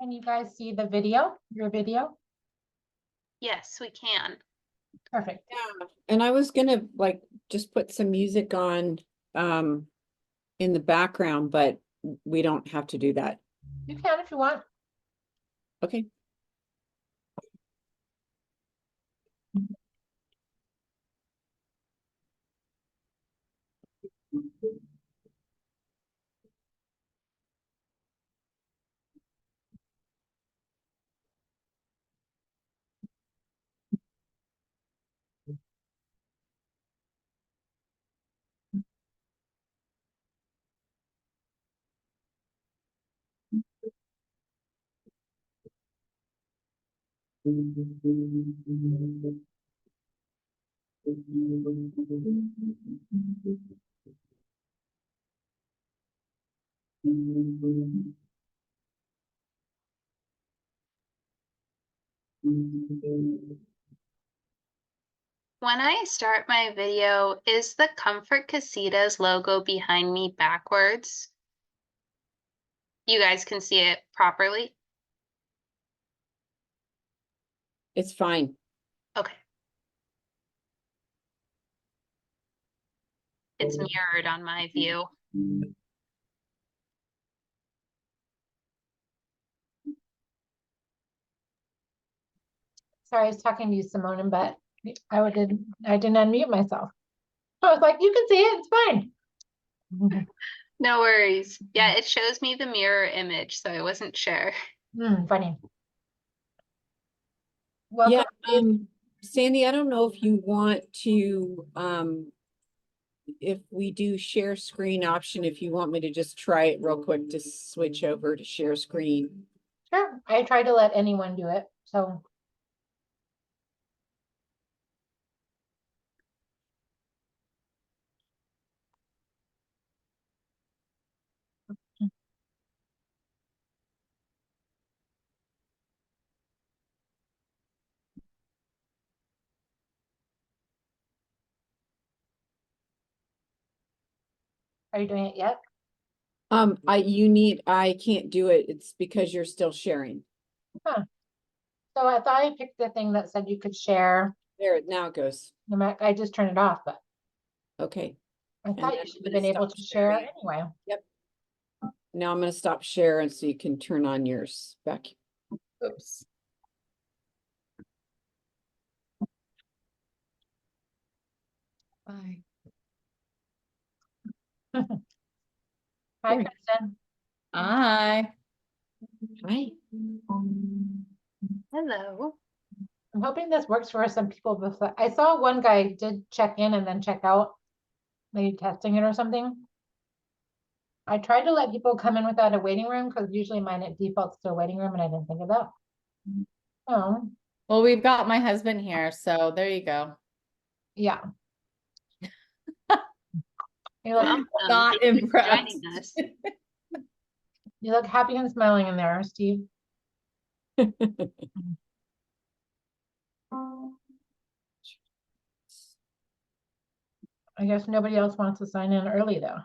Can you guys see the video, your video? Yes, we can. Perfect. Yeah, and I was gonna like just put some music on in the background, but we don't have to do that. You can if you want. Okay. When I start my video, is the Comfort Casitas logo behind me backwards? You guys can see it properly? It's fine. Okay. It's mirrored on my view. Sorry, I was talking to you, Simone, but I didn't unmute myself. I was like, you can see it, it's fine. No worries. Yeah, it shows me the mirror image, so I wasn't sure. Funny. Yeah, Welcome. Sandy, I don't know if you want to if we do share screen option, if you want me to just try it real quick to switch over to share screen. Sure, I try to let anyone do it, so. Are you doing it yet? I can't do it. It's because you're still sharing. Huh. So I thought I picked the thing that said you could share. There, now it goes. I just turned it off, but Okay. I thought you then should I'm have gonna been able stop to share sharing. anyway. Yep. Now I'm gonna stop sharing so you can turn on yours back. Oops. Bye. Hi, Here. Kristen. Hi. Hi. Hello. I'm hoping this works for some people. Before I saw one guy did check in and then check out, maybe testing it or something. I tried to let people come in without a waiting room because usually mine it defaults to a waiting room and I didn't think of that. Oh, Well, we've got my husband here, so there you go. yeah. You look, Welcome. Not Thank you for impressed. joining us. you look happy and smiling in there, Steve. I guess nobody else wants to sign in early though.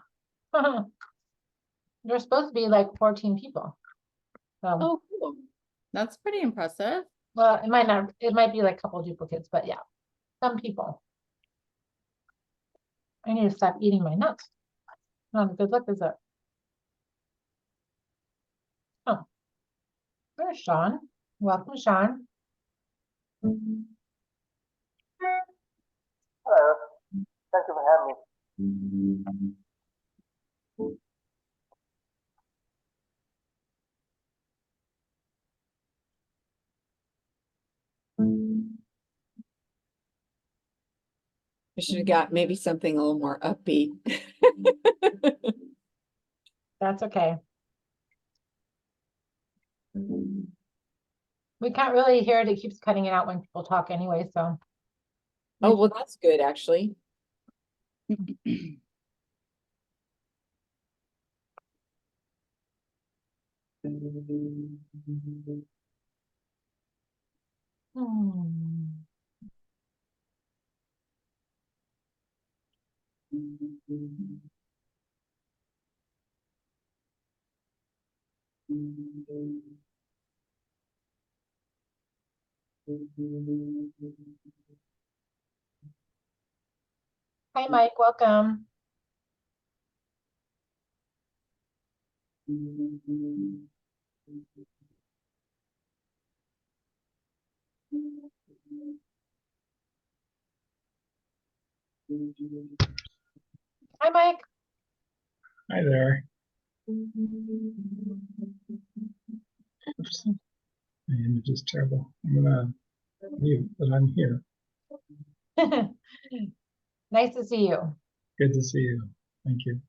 There's supposed to be like 14 people. So, Oh, cool. That's pretty impressive. well, it might not, it might be like a couple duplicates, but yeah, some people. I need to stop eating my nuts. Not a good look, is it? Oh, there's Sean. Welcome, Sean. Hello. Thank you for having me. I should have got maybe something a little more upbeat. That's okay. We can't really hear it. It keeps cutting it out when people talk anyway, so. Oh, well, that's good, actually. Hmm. Hi, Mike, welcome. Hi, Mike. Hi there. Oops. My image is terrible. I'm gonna mute, but I'm here. Nice to see you. Good to see you. Thank you.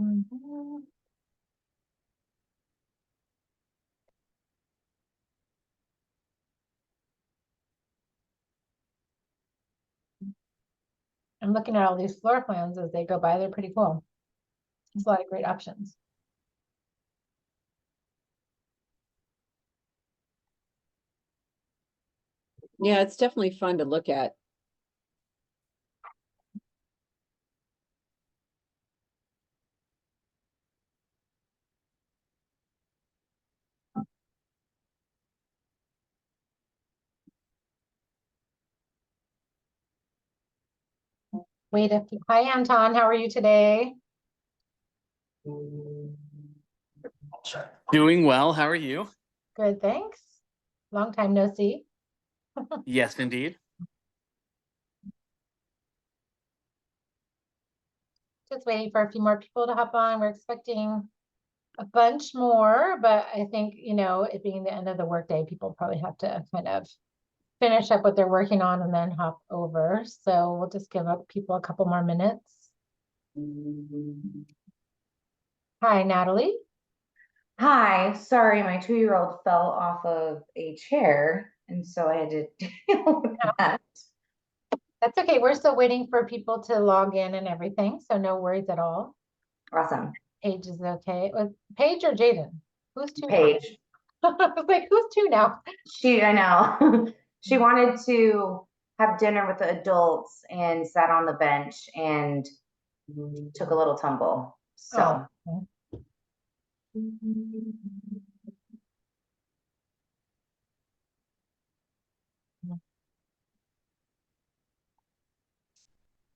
Mhm. I'm looking at all these floor plans as they go by. They're pretty cool. There's a lot of great options. Yeah, it's definitely fun to look at. Wait a few. Hi, Anton. How are you today? Doing well. How are you? Good, thanks. Long time no see. Yes, indeed. Just waiting for a few more people to hop on. We're expecting a bunch more, but I think, you know, it being the end of the workday, people probably have to kind of finish up what they're working on and then hop over. So we'll just give up people a couple more minutes. Hi, Natalie. Hi, sorry, my 2-year-old fell off of a chair, and so I had to deal with that. That's okay. We're still waiting for people to log in and everything, so no worries at all. Awesome. Paige is okay. Was Paige or Jaden? Who's two now? Paige. I was like, who's two now? I know. She wanted to have dinner with the adults and sat on the bench and took a little tumble. So, Oh.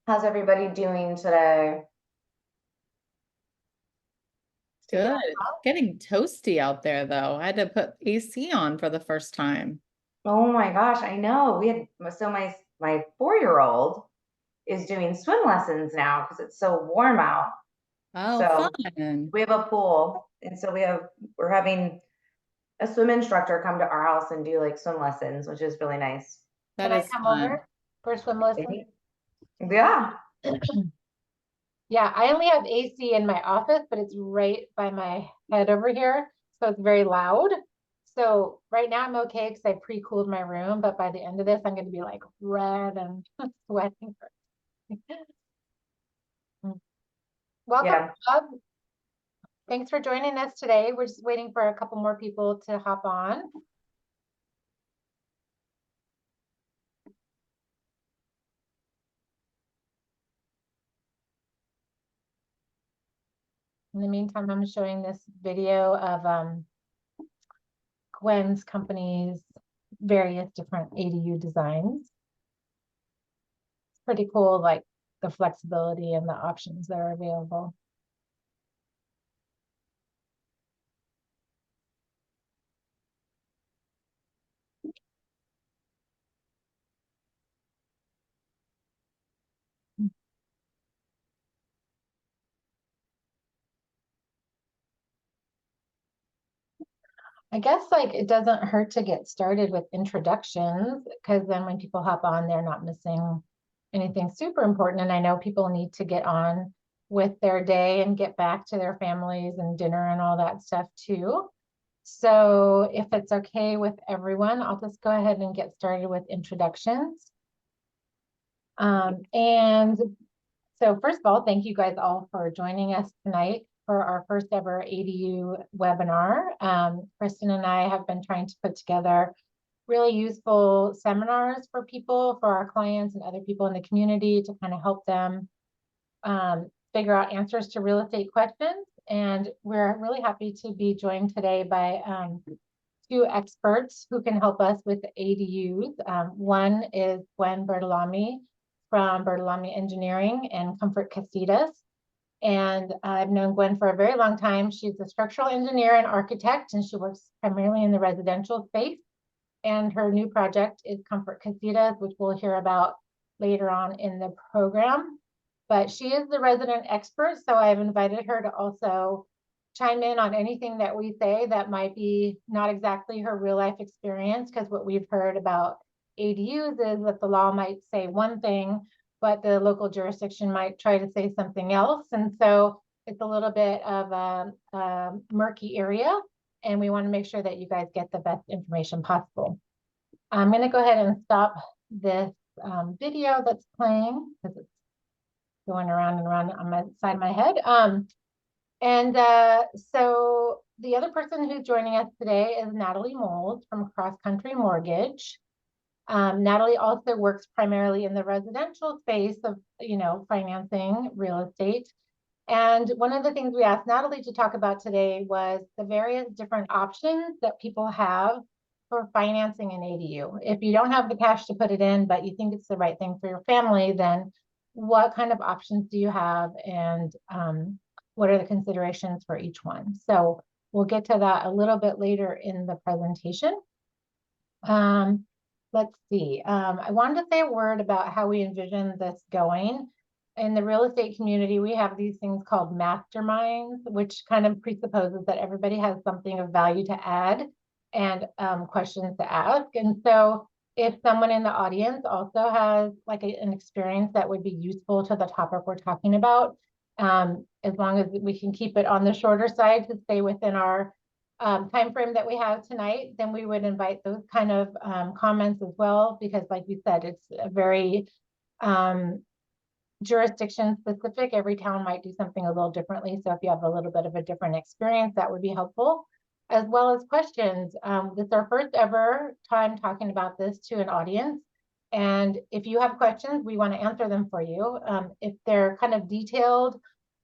how's everybody doing today? Good. It's getting toasty out there though. I had to put AC on for the first time. Oh my gosh, I know. My 4-year-old is doing swim lessons now because it's so warm out. Oh, So fun. we have a pool, and so we're having a swim instructor come to our house and do like swim lessons, which is really nice. That Can I is come fun. over for swim lesson? Yeah. Yeah, I only have AC in my office, but it's right by my head over here, so it's very loud. So right now I'm okay because I pre-cooled my room, but by the end of this, I'm going to be like red and sweating. Welcome, Yeah. Bob. Thanks for joining us today. We're just waiting for a couple more people to hop on. In the meantime, I'm showing this video of Gwen's company's various different ADU designs. It's pretty cool, like the flexibility and the options that are available. I guess like it doesn't hurt to get started with introductions because then when people hop on, they're not missing anything super important. And I know people need to get on with their day and get back to their families and dinner and all that stuff too. So if it's okay with everyone, I'll just go ahead and get started with introductions. And so first of all, thank you guys all for joining us tonight for our first ever ADU webinar. Kristen and I have been trying to put together really useful seminars for people, for our clients and other people in the community to kind of help them figure out answers to real estate questions. And we're really happy to be joined today by two experts who can help us with ADUs. One is Gwen Bertolami from Bertolami Engineering and Comfort Casitas. And I've known Gwen for a very long time. She's a structural engineer and architect, and she works primarily in the residential space. And her new project is Comfort Casitas, which we'll hear about later on in the program. But she is the resident expert, so I've invited her to also chime in on anything that we say that might be not exactly her real life experience, because what we've heard about ADUs is that the law might say one thing, but the local jurisdiction might try to say something else. And so it's a little bit of a murky area, and we want to make sure that you guys get the best information possible. I'm going to go ahead and stop this video that's playing because it's going around and around on my side of my head. So the other person who's joining us today is Natalie Moles from Cross Country Mortgage. Natalie also works primarily in the residential space of, financing real estate. And one of the things we asked Natalie to talk about today was the various different options that people have for financing an ADU. If you don't have the cash to put it in, but you think it's the right thing for your family, then what kind of options do you have, and what are the considerations for each one? So we'll get to that a little bit later in the presentation. Let's see. I wanted to say a word about how we envision this going. In the real estate community, we have these things called masterminds, which kind of presupposes that everybody has something of value to add and questions to ask. And so if someone in the audience also has like an experience that would be useful to the topic we're talking about, as long as we can keep it on the shorter side to stay within our time frame that we have tonight, then we would invite those kind of comments as well, because like you said, it's a very jurisdiction specific. Every town might do something a little differently. So if you have a little bit of a different experience, that would be helpful, as well as questions. This is our first ever time talking about this to an audience. And if you have questions, we want to answer them for you. If they're kind of detailed,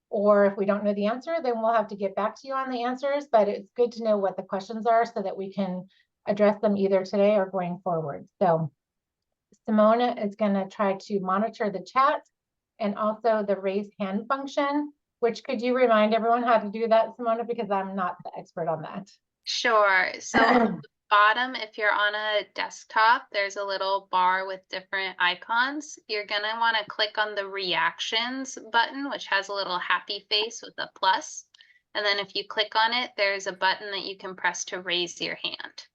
or if we don't know the answer, then we'll have to get back to you on the answers. But it's good to know what the questions are so that we can address them either today or going forward. So Simona is going to try to monitor the chat and also the raise hand function, which could you remind everyone how to do that, Simona, because I'm not the expert on that. Sure. So at the bottom, if you're on a desktop, there's a little bar with different icons. You're going to want to click on the reactions button, which has a little happy face with a plus. And then if you click on it, there's a button that you can press to raise your hand.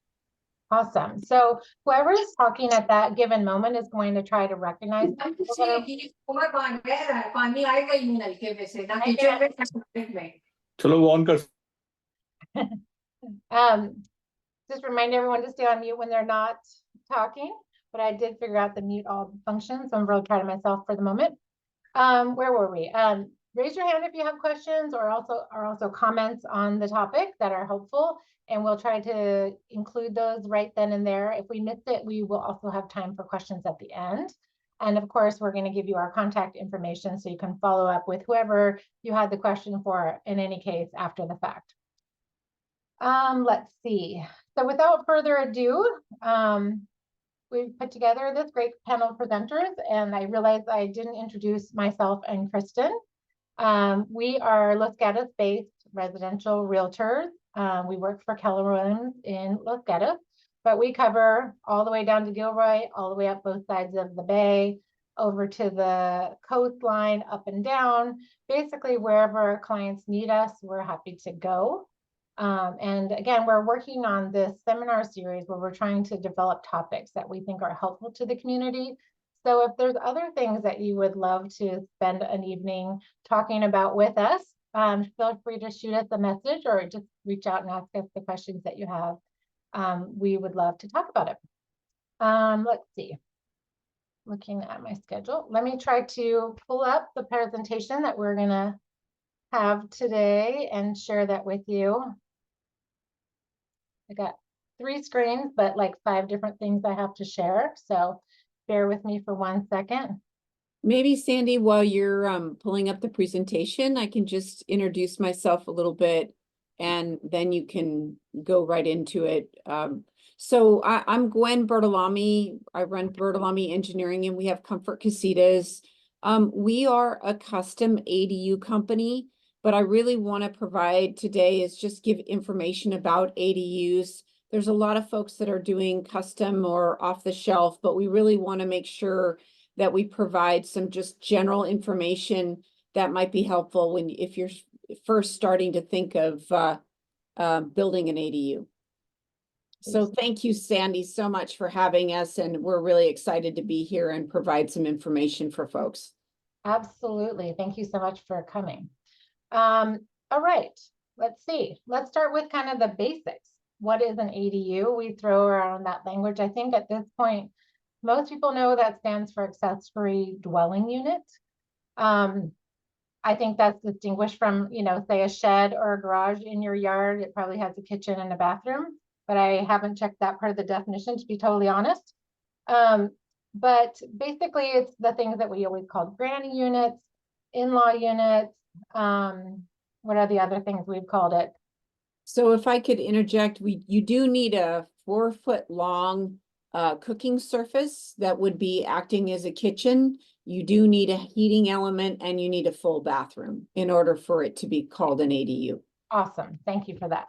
Awesome. So whoever is talking at that given moment is going to try to recognize people that are... Just remind everyone to stay on mute when they're not talking, but I did figure out the mute all function, so I'm really proud of myself for the moment. Where were we? Raise your hand if you have questions or also comments on the topic that are helpful, and we'll try to include those right then and there. If we missed it, we will also have time for questions at the end. And of course, we're going to give you our contact information so you can follow up with whoever you had the question for in any case after the fact. Let's see. So without further ado, we've put together this great panel of presenters, and I realized I didn't introduce myself and Kristen. We are Los Gatos-based residential realtors. We work for Keller Williams in Los Gatos, but we cover all the way down to Gilroy, all the way up both sides of the bay, over to the coastline, up and down. Basically, wherever our clients need us, we're happy to go. And again, we're working on this seminar series where we're trying to develop topics that we think are helpful to the community. So if there's other things that you would love to spend an evening talking about with us, feel free to shoot us a message or just reach out and ask us the questions that you have. We would love to talk about it. Let's see. Looking at my schedule, let me try to pull up the presentation that we're going to have today and share that with you. I got 3 screens, but like 5 different things I have to share. So bear with me for 1 second. Maybe Sandy, while you're pulling up the presentation, I can just introduce myself a little bit and then you can go right into it. So I'm Gwen Bertolami. I run Bertolami Engineering and we have Comfort Casitas. We are a custom ADU company, but I really want to provide today is just give information about ADUs. There's a lot of folks that are doing custom or off the shelf, but we really want to make sure that we provide some just general information that might be helpful if you're first starting to think of building an ADU. So thank you, Sandy, so much for having us, and we're really excited to be here and provide some information for folks. Absolutely. Thank you so much for coming. All right, let's see. Let's start with kind of the basics. What is an ADU? We throw around that language. I think at this point, most people know that stands for accessory dwelling unit. I think that's distinguished from, you know, say a shed or a garage in your yard. It probably has a kitchen and a bathroom, but I haven't checked that part of the definition, to be totally honest. But basically it's the things that we always called granny units, in-law units. What are the other things we've called it? So if I could interject, you do need a 4-foot long cooking surface that would be acting as a kitchen. You do need a heating element and you need a full bathroom in order for it to be called an ADU. Awesome. Thank you for that.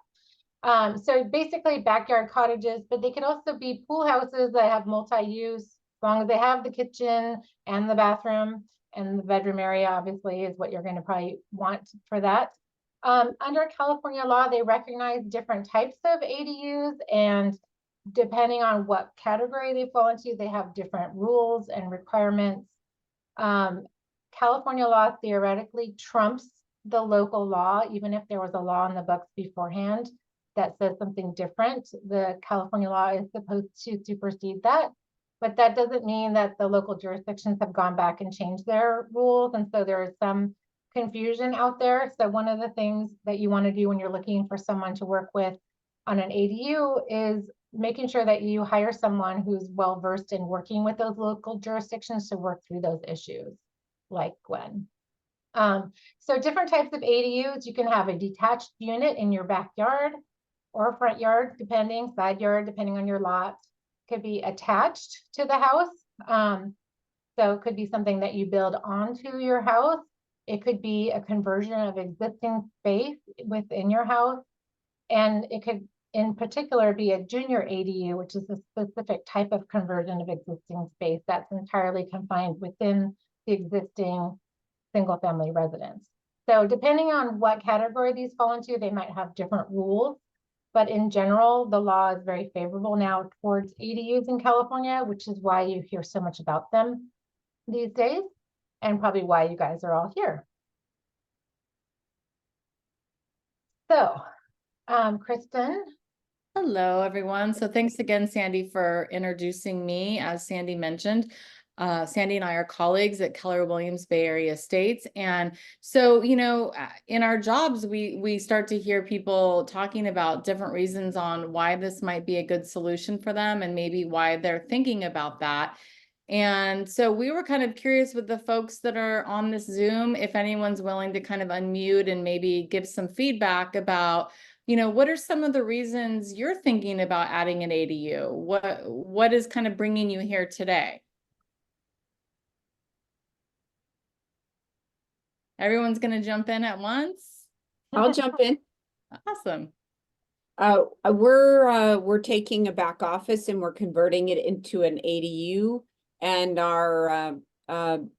So basically backyard cottages, but they could also be pool houses that have multi-use, as long as they have the kitchen and the bathroom, and the bedroom area obviously is what you're going to probably want for that. Under California law, they recognize different types of ADUs, and depending on what category they fall into, they have different rules and requirements. California law theoretically trumps the local law, even if there was a law in the books beforehand that says something different. The California law is supposed to supersede that, but that doesn't mean that the local jurisdictions have gone back and changed their rules. And so there is some confusion out there. So one of the things that you want to do when you're looking for someone to work with on an ADU is making sure that you hire someone who's well-versed in working with those local jurisdictions to work through those issues, like Gwen. So different types of ADUs, you can have a detached unit in your backyard or front yard, depending, side yard, depending on your lot. Could be attached to the house. So it could be something that you build onto your house. It could be a conversion of existing space within your house. And it could, in particular, be a junior ADU, which is a specific type of conversion of existing space that's entirely confined within the existing single-family residence. So depending on what category these fall into, they might have different rules. But in general, the law is very favorable now towards ADUs in California, which is why you hear so much about them these days, and probably why you guys are all here. So, Kristen. Hello, everyone. So thanks again, Sandy, for introducing me. As Sandy mentioned, Sandy and I are colleagues at Keller Williams Bay Area Estates. And so, you know, in our jobs, we start to hear people talking about different reasons on why this might be a good solution for them and maybe why they're thinking about that. And so we were kind of curious with the folks that are on this Zoom, if anyone's willing to kind of unmute and maybe give some feedback about, you know, what are some of the reasons you're thinking about adding an ADU? What is kind of bringing you here today? Everyone's going to jump in at once? I'll jump in. Awesome. We're taking a back office and we're converting it into an ADU, and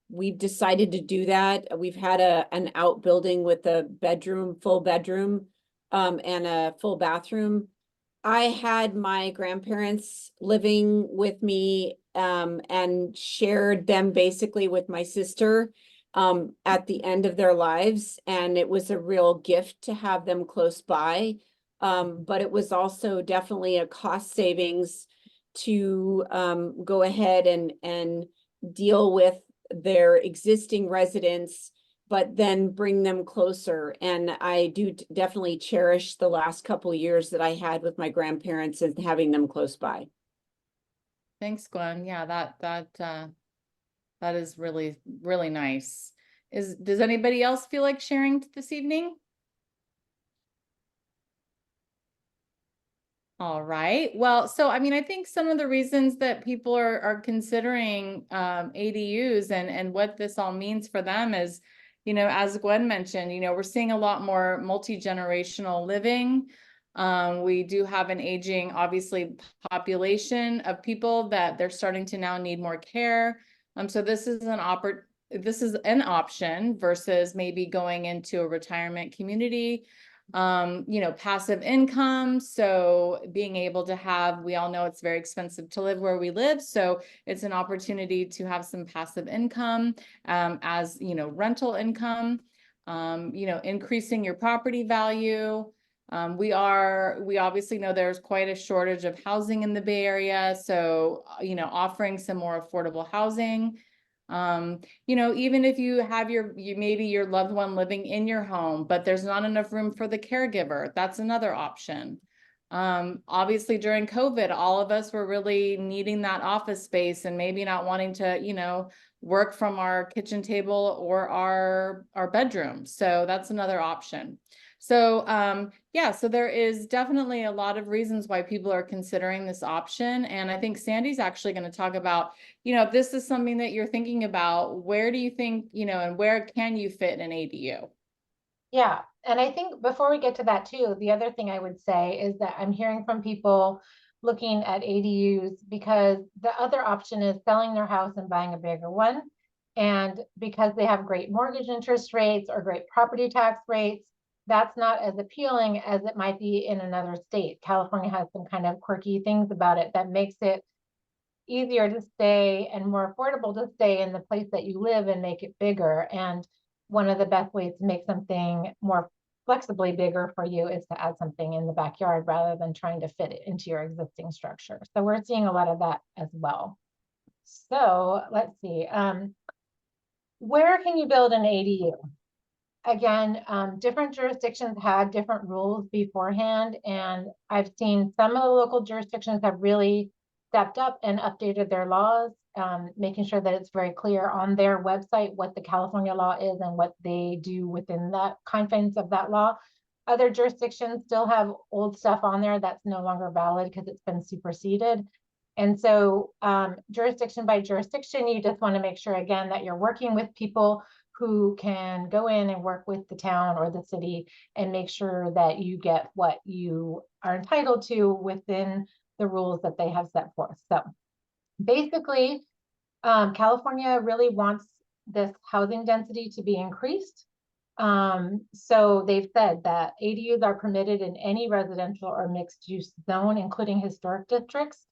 we've decided to do that. We've had an outbuilding with a bedroom, full bedroom, and a full bathroom. I had my grandparents living with me, and shared them basically with my sister at the end of their lives, and it was a real gift to have them close by. But it was also definitely a cost savings to go ahead and deal with their existing residents but then bring them closer. And I do definitely cherish the last couple years that I had with my grandparents and having them close by. Thanks, Gwen. Yeah, that is really, really nice. Does anybody else feel like sharing this evening? All right. Well, so I mean, I think some of the reasons that people are considering ADUs and what this all means for them is, you know, as Gwen mentioned, you know, we're seeing a lot more multi-generational living. We do have an aging, obviously, population of people that they're starting to now need more care. So this is an option versus maybe going into a retirement community. You know, passive income. So being able to have, we all know it's very expensive to live where we live. So it's an opportunity to have some passive income, as, you know, rental income, you know, increasing your property value. We obviously know there's quite a shortage of housing in the Bay Area. So, you know, offering some more affordable housing. You know, even if you have maybe your loved one living in your home, but there's not enough room for the caregiver, that's another option. Obviously during COVID, all of us were really needing that office space and maybe not wanting to, you know, work from our kitchen table or our bedroom. So that's another option. So yeah, so there is definitely a lot of reasons why people are considering this option. And I think Sandy's actually going to talk about, you know, if this is something that you're thinking about, where do you think, you know, and where can you fit an ADU? Yeah, and I think before we get to that too, the other thing I would say is that I'm hearing from people looking at ADUs because the other option is selling their house and buying a bigger one. And because they have great mortgage interest rates or great property tax rates, that's not as appealing as it might be in another state. California has some kind of quirky things about it that makes it easier to stay and more affordable to stay in the place that you live and make it bigger. And one of the best ways to make something more flexibly bigger for you is to add something in the backyard rather than trying to fit it into your existing structure. So we're seeing a lot of that as well. So let's see. Where can you build an ADU? Again, different jurisdictions had different rules beforehand, and I've seen some of the local jurisdictions have really stepped up and updated their laws, making sure that it's very clear on their website what the California law is and what they do within that confines of that law. Other jurisdictions still have old stuff on there that's no longer valid because it's been superseded. And so jurisdiction by jurisdiction, you just want to make sure, again, that you're working with people who can go in and work with the town or the city and make sure that you get what you are entitled to within the rules that they have set forth. So basically, California really wants this housing density to be increased. So they've said that ADUs are permitted in any residential or mixed use zone, including historic districts.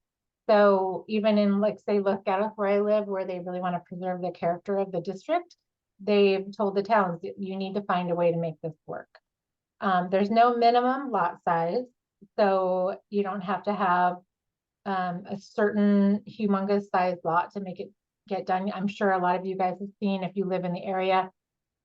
So even in, like, say, Los Gatos, where I live, where they really want to preserve the character of the district, they've told the towns that you need to find a way to make this work. There's no minimum lot size, so you don't have to have a certain humongous size lot to make it get done. I'm sure a lot of you guys have seen, if you live in the area,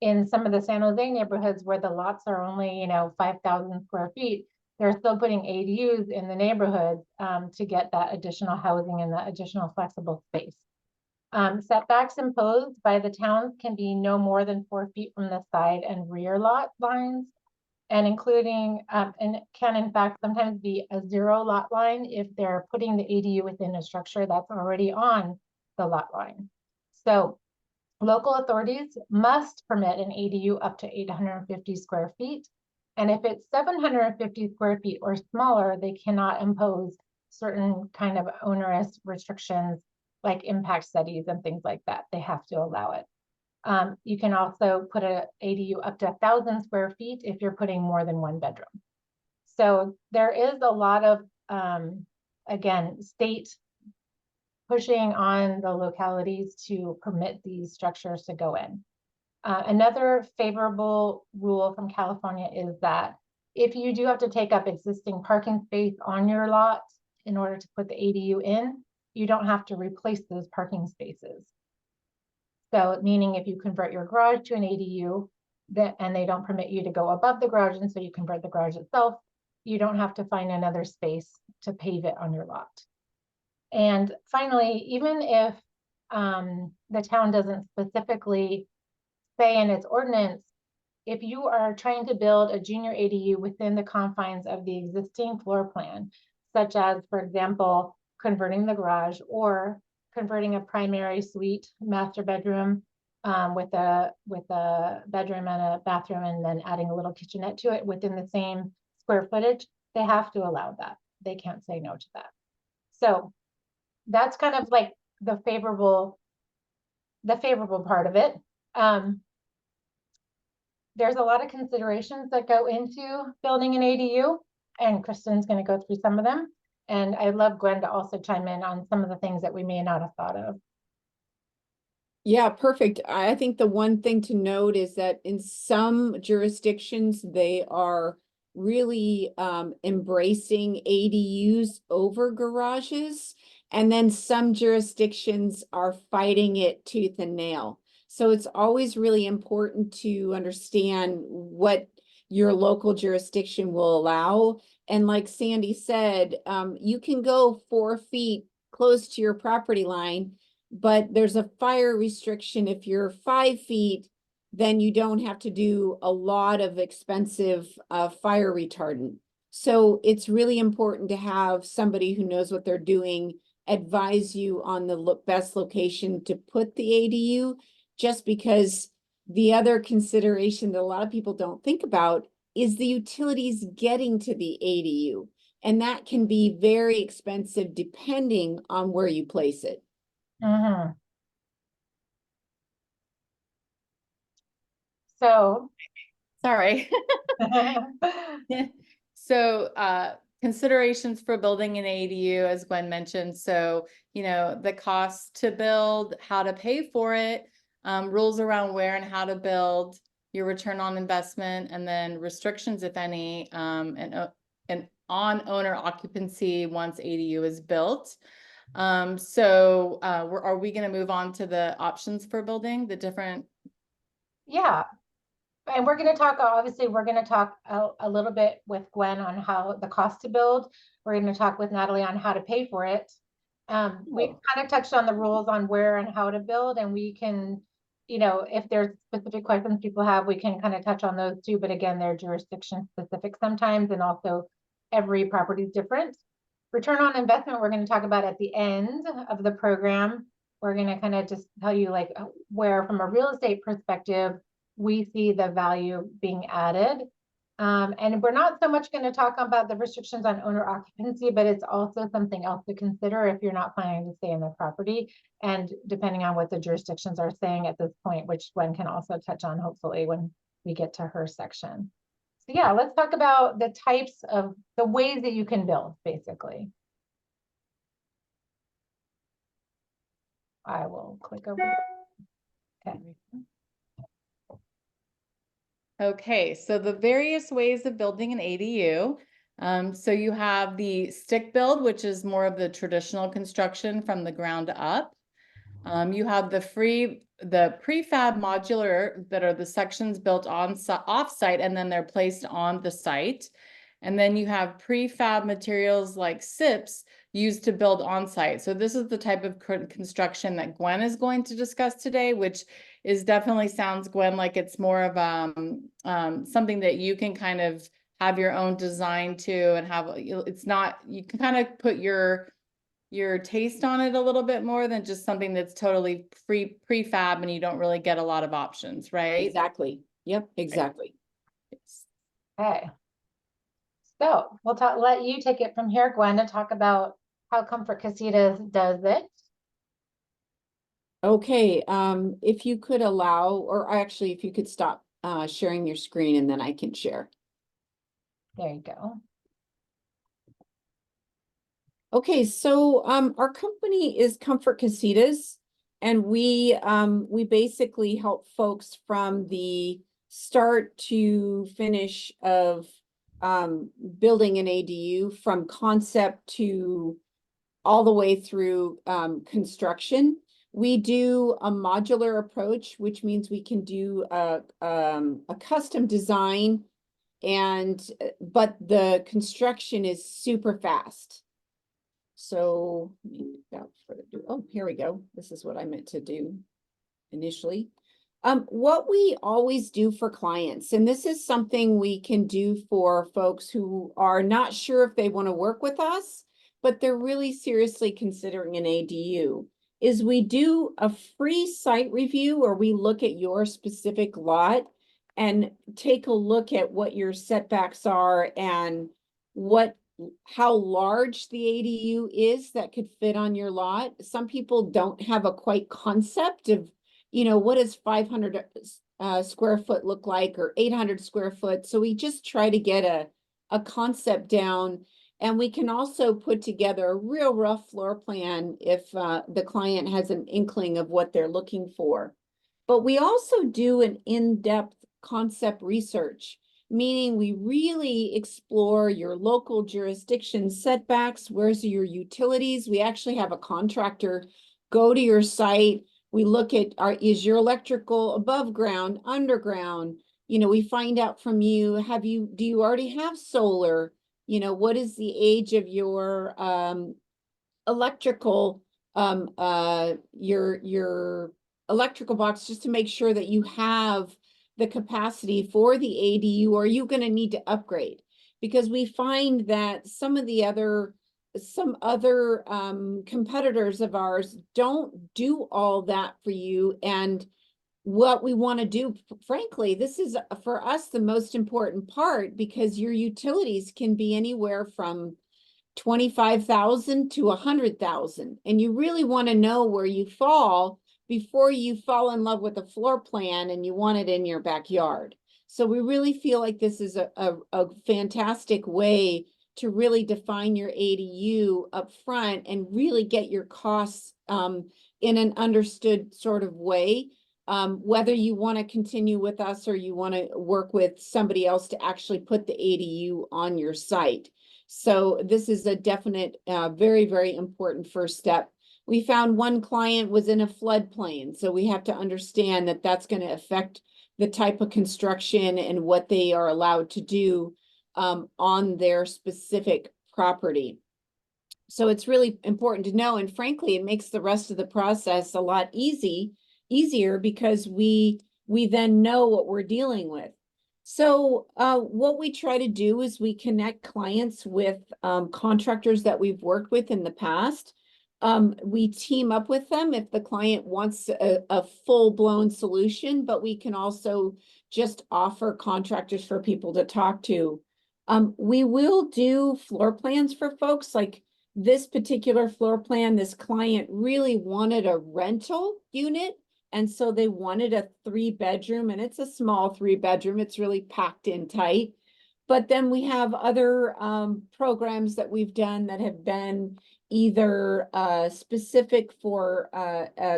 in some of the San Jose neighborhoods where the lots are only, you know, 5,000 square feet, they're still putting ADUs in the neighborhood to get that additional housing and that additional flexible space. Setbacks imposed by the towns can be no more than 4 feet from the side and rear lot lines, and including, and can in fact sometimes be a 0 lot line if they're putting the ADU within a structure that's already on the lot line. So local authorities must permit an ADU up to 850 square feet. And if it's 750 square feet or smaller, they cannot impose certain kind of onerous restrictions like impact studies and things like that. They have to allow it. You can also put an ADU up to 1,000 square feet if you're putting more than 1 bedroom. So there is a lot of, again, state pushing on the localities to permit these structures to go in. Another favorable rule from California is that if you do have to take up existing parking space on your lot in order to put the ADU in, you don't have to replace those parking spaces. So meaning if you convert your garage to an ADU, and they don't permit you to go above the garage, and so you convert the garage itself, you don't have to find another space to pave it on your lot. And finally, even if the town doesn't specifically say in its ordinance, if you are trying to build a junior ADU within the confines of the existing floor plan, such as, for example, converting the garage or converting a primary suite master bedroom with a bedroom and a bathroom, and then adding a little kitchenette to it within the same square footage, they have to allow that. They can't say no to that. So that's kind of like the favorable part of it. There's a lot of considerations that go into building an ADU, and Kristen's going to go through some of them. And I'd love Gwen to also chime in on some of the things that we may not have thought of. Yeah, perfect. I think the one thing to note is that in some jurisdictions, they are really embracing ADUs over garages. And then some jurisdictions are fighting it tooth and nail. So it's always really important to understand what your local jurisdiction will allow. And like Sandy said, you can go 4 feet close to your property line, but there's a fire restriction. If you're 5 feet, then you don't have to do a lot of expensive fire retardant. So it's really important to have somebody who knows what they're doing advise you on the best location to put the ADU, just because the other consideration that a lot of people don't think about is the utilities getting to the ADU. And that can be very expensive depending on where you place it. Mhm. So, Sorry. So, considerations for building an ADU, as Gwen mentioned. So, the cost to build, how to pay for it, rules around where and how to build, your return on investment, and then restrictions, if any, and on owner occupancy once ADU is built. Are we going to move on to the options for building the different? yeah. And we're going to talk, obviously, we're going to talk a little bit with Gwen on how the cost to build. We're going to talk with Natalie on how to pay for it. We kind of touched on the rules on where and how to build, and we can, if there's specific questions people have, we can kind of touch on those too. But again, they're jurisdiction specific sometimes, and also every property is different. Return on investment, we're going to talk about at the end of the program. We're going to kind of just tell you like where, from a real estate perspective, we see the value being added. And we're not so much going to talk about the restrictions on owner occupancy, but it's also something else to consider if you're not planning to stay in the property. And depending on what the jurisdictions are saying at this point, which Gwen can also touch on hopefully when we get to her section. So yeah, let's talk about the types of the ways that you can build, basically. I will click over. Okay. Okay, so the various ways of building an ADU. So you have the stick build, which is more of the traditional construction from the ground up. You have the prefab modular that are the sections built on off-site, and then they're placed on the site. And then you have prefab materials like SIPs used to build on-site. So this is the type of construction that Gwen is going to discuss today, which is definitely sounds, Gwen, like it's more of something that you can kind of have your own design to, and have, it's not, you can kind of put your taste on it a little bit more than just something that's totally prefab and you don't really get a lot of options, right? Exactly. Yep, exactly. Okay. So we'll let you take it from here, Gwen, to talk about how Comfort Casitas does it. Okay, if you could allow, or actually if you could stop sharing your screen and then I can share. There you go. Okay, so our company is Comfort Casitas, and we basically help folks from the start to finish of building an ADU, from concept to all the way through construction. We do a modular approach, which means we can do a custom design, but the construction is super fast. So, oh, here we go. This is what I meant to do initially. What we always do for clients, and this is something we can do for folks who are not sure if they want to work with us, but they're really seriously considering an ADU, is we do a free site review where we look at your specific lot and take a look at what your setbacks are and how large the ADU is that could fit on your lot. Some people don't have a quite concept of, what does 500 square foot look like, or 800 square foot. So we just try to get a concept down, and we can also put together a real rough floor plan if the client has an inkling of what they're looking for. But we also do an in-depth concept research, meaning we really explore your local jurisdiction setbacks. Where's your utilities? We actually have a contractor go to your site. We look at, is your electrical above ground, underground? We find out from you, do you already have solar? What is the age of your electrical, your electrical box, just to make sure that you have the capacity for the ADU, or are you going to need to upgrade? Because we find that some other competitors of ours don't do all that for you. And what we want to do, frankly, this is for us the most important part, because your utilities can be anywhere from 25,000 to 100,000. And you really want to know where you fall before you fall in love with a floor plan and you want it in your backyard. So we really feel like this is a fantastic way to really define your ADU up front and really get your costs in an understood sort of way. Whether you want to continue with us or you want to work with somebody else to actually put the ADU on your site. So this is a definite, very, very important first step. We found one client was in a floodplain, so we have to understand that that's going to affect the type of construction and what they are allowed to do on their specific property. So it's really important to know, and frankly, it makes the rest of the process a lot easier because we then know what we're dealing with. So what we try to do is we connect clients with contractors that we've worked with in the past. We team up with them if the client wants a full-blown solution, but we can also just offer contractors for people to talk to. We will do floor plans for folks. Like this particular floor plan, this client really wanted a rental unit. And so they wanted a 3-bedroom, and it's a small 3-bedroom. It's really packed in tight. But then we have other programs that we've done that have been either specific for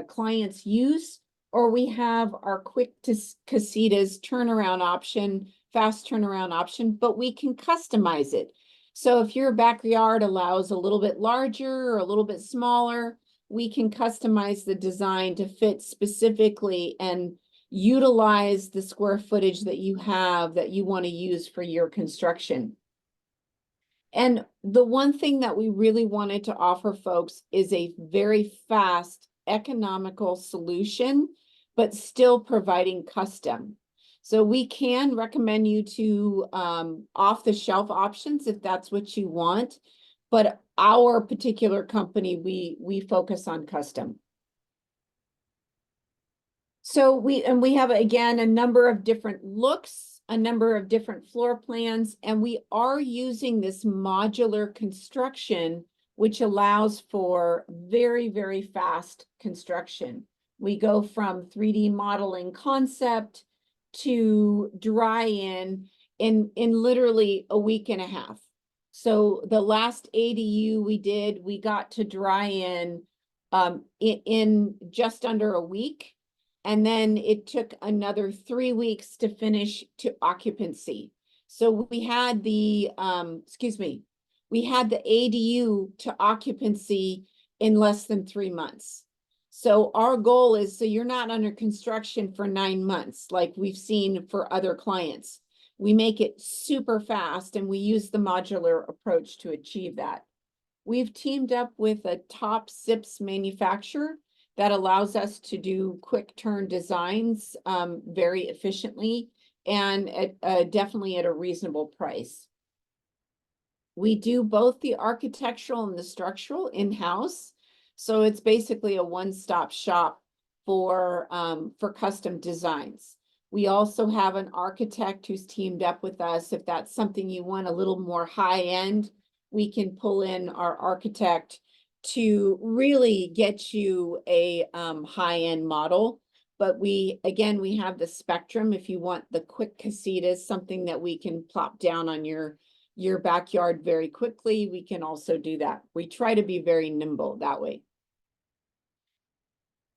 clients' use, or we have our quick casitas turnaround option, fast turnaround option, but we can customize it. So if your backyard allows a little bit larger or a little bit smaller, we can customize the design to fit specifically and utilize the square footage that you have that you want to use for your construction. And the one thing that we really wanted to offer folks is a very fast, economical solution, but still providing custom. So we can recommend you to off-the-shelf options if that's what you want. But our particular company, we focus on custom. So we have, again, a number of different looks, a number of different floor plans, and we are using this modular construction, which allows for very, very fast construction. We go from 3D modeling concept to dry in literally a week and a half. So the last ADU we got to dry in just under a week. And then it took another 3 weeks to finish to occupancy. So we had the ADU to occupancy in less than 3 months. So our goal is, so you're not under construction for 9 months, like we've seen for other clients. We make it super fast and we use the modular approach to achieve that. We've teamed up with a top SIPS manufacturer that allows us to do quick turn designs very efficiently and definitely at a reasonable price. We do both the architectural and the structural in-house. So it's basically a one-stop shop for custom designs. We also have an architect who's teamed up with us. If that's something you want a little more high-end, we can pull in our architect to really get you a high-end model. But we have the spectrum. If you want the quick casitas, something that we can plop down on your backyard very quickly, we can also do that. We try to be very nimble that way.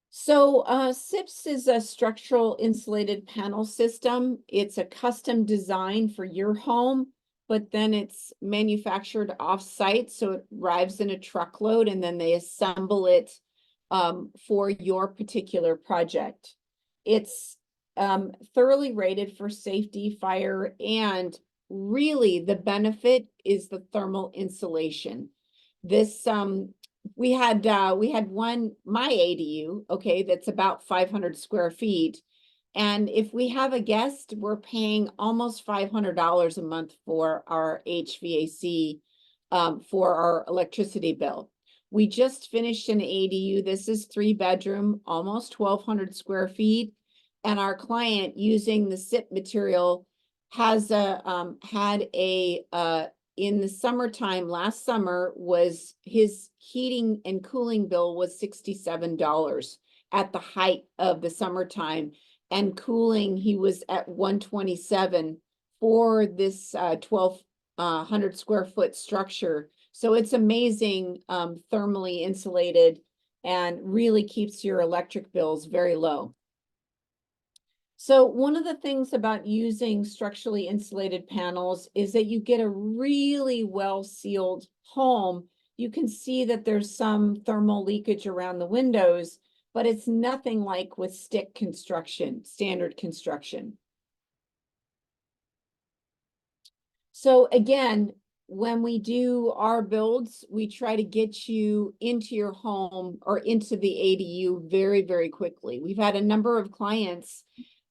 So SIPS is a structural insulated panel system. It's a custom design for your home, but then it's manufactured off-site, so it arrives in a truckload and then they assemble it for your particular project. It's thoroughly rated for safety, fire, and really the benefit is the thermal insulation. This we had my ADU, okay, that's about 500 square feet. And if we have a guest, we're paying almost $500 a month for our HVAC, for our electricity bill. We just finished an ADU. This is 3-bedroom, almost 1,200 square feet. And our client, using the SIP material, has in the summertime, last summer, was his heating and cooling bill was $67 at the height of the summertime, and cooling, he was at $127 for this 1,200 square foot structure. So it's amazing, thermally insulated, and really keeps your electric bills very low. So one of the things about using structurally insulated panels is that you get a really well-sealed home. You can see that there's some thermal leakage around the windows, but it's nothing like with stick construction, standard construction. So again, when we do our builds, we try to get you into your home or into the ADU very, very quickly. We've had a number of clients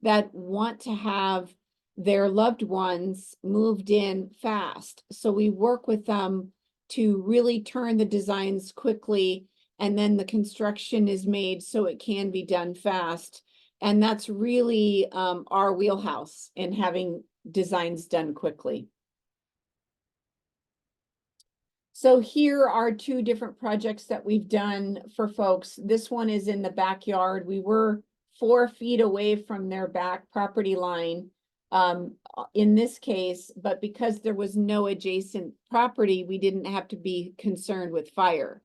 that want to have their loved ones moved in fast. So we work with them to really turn the designs quickly, and then the construction is made so it can be done fast. And that's really our wheelhouse in having designs done quickly. So here are 2 different projects that we've done for folks. This one is in the backyard. We were 4 feet away from their back property line in this case, but because there was no adjacent property, we didn't have to be concerned with fire.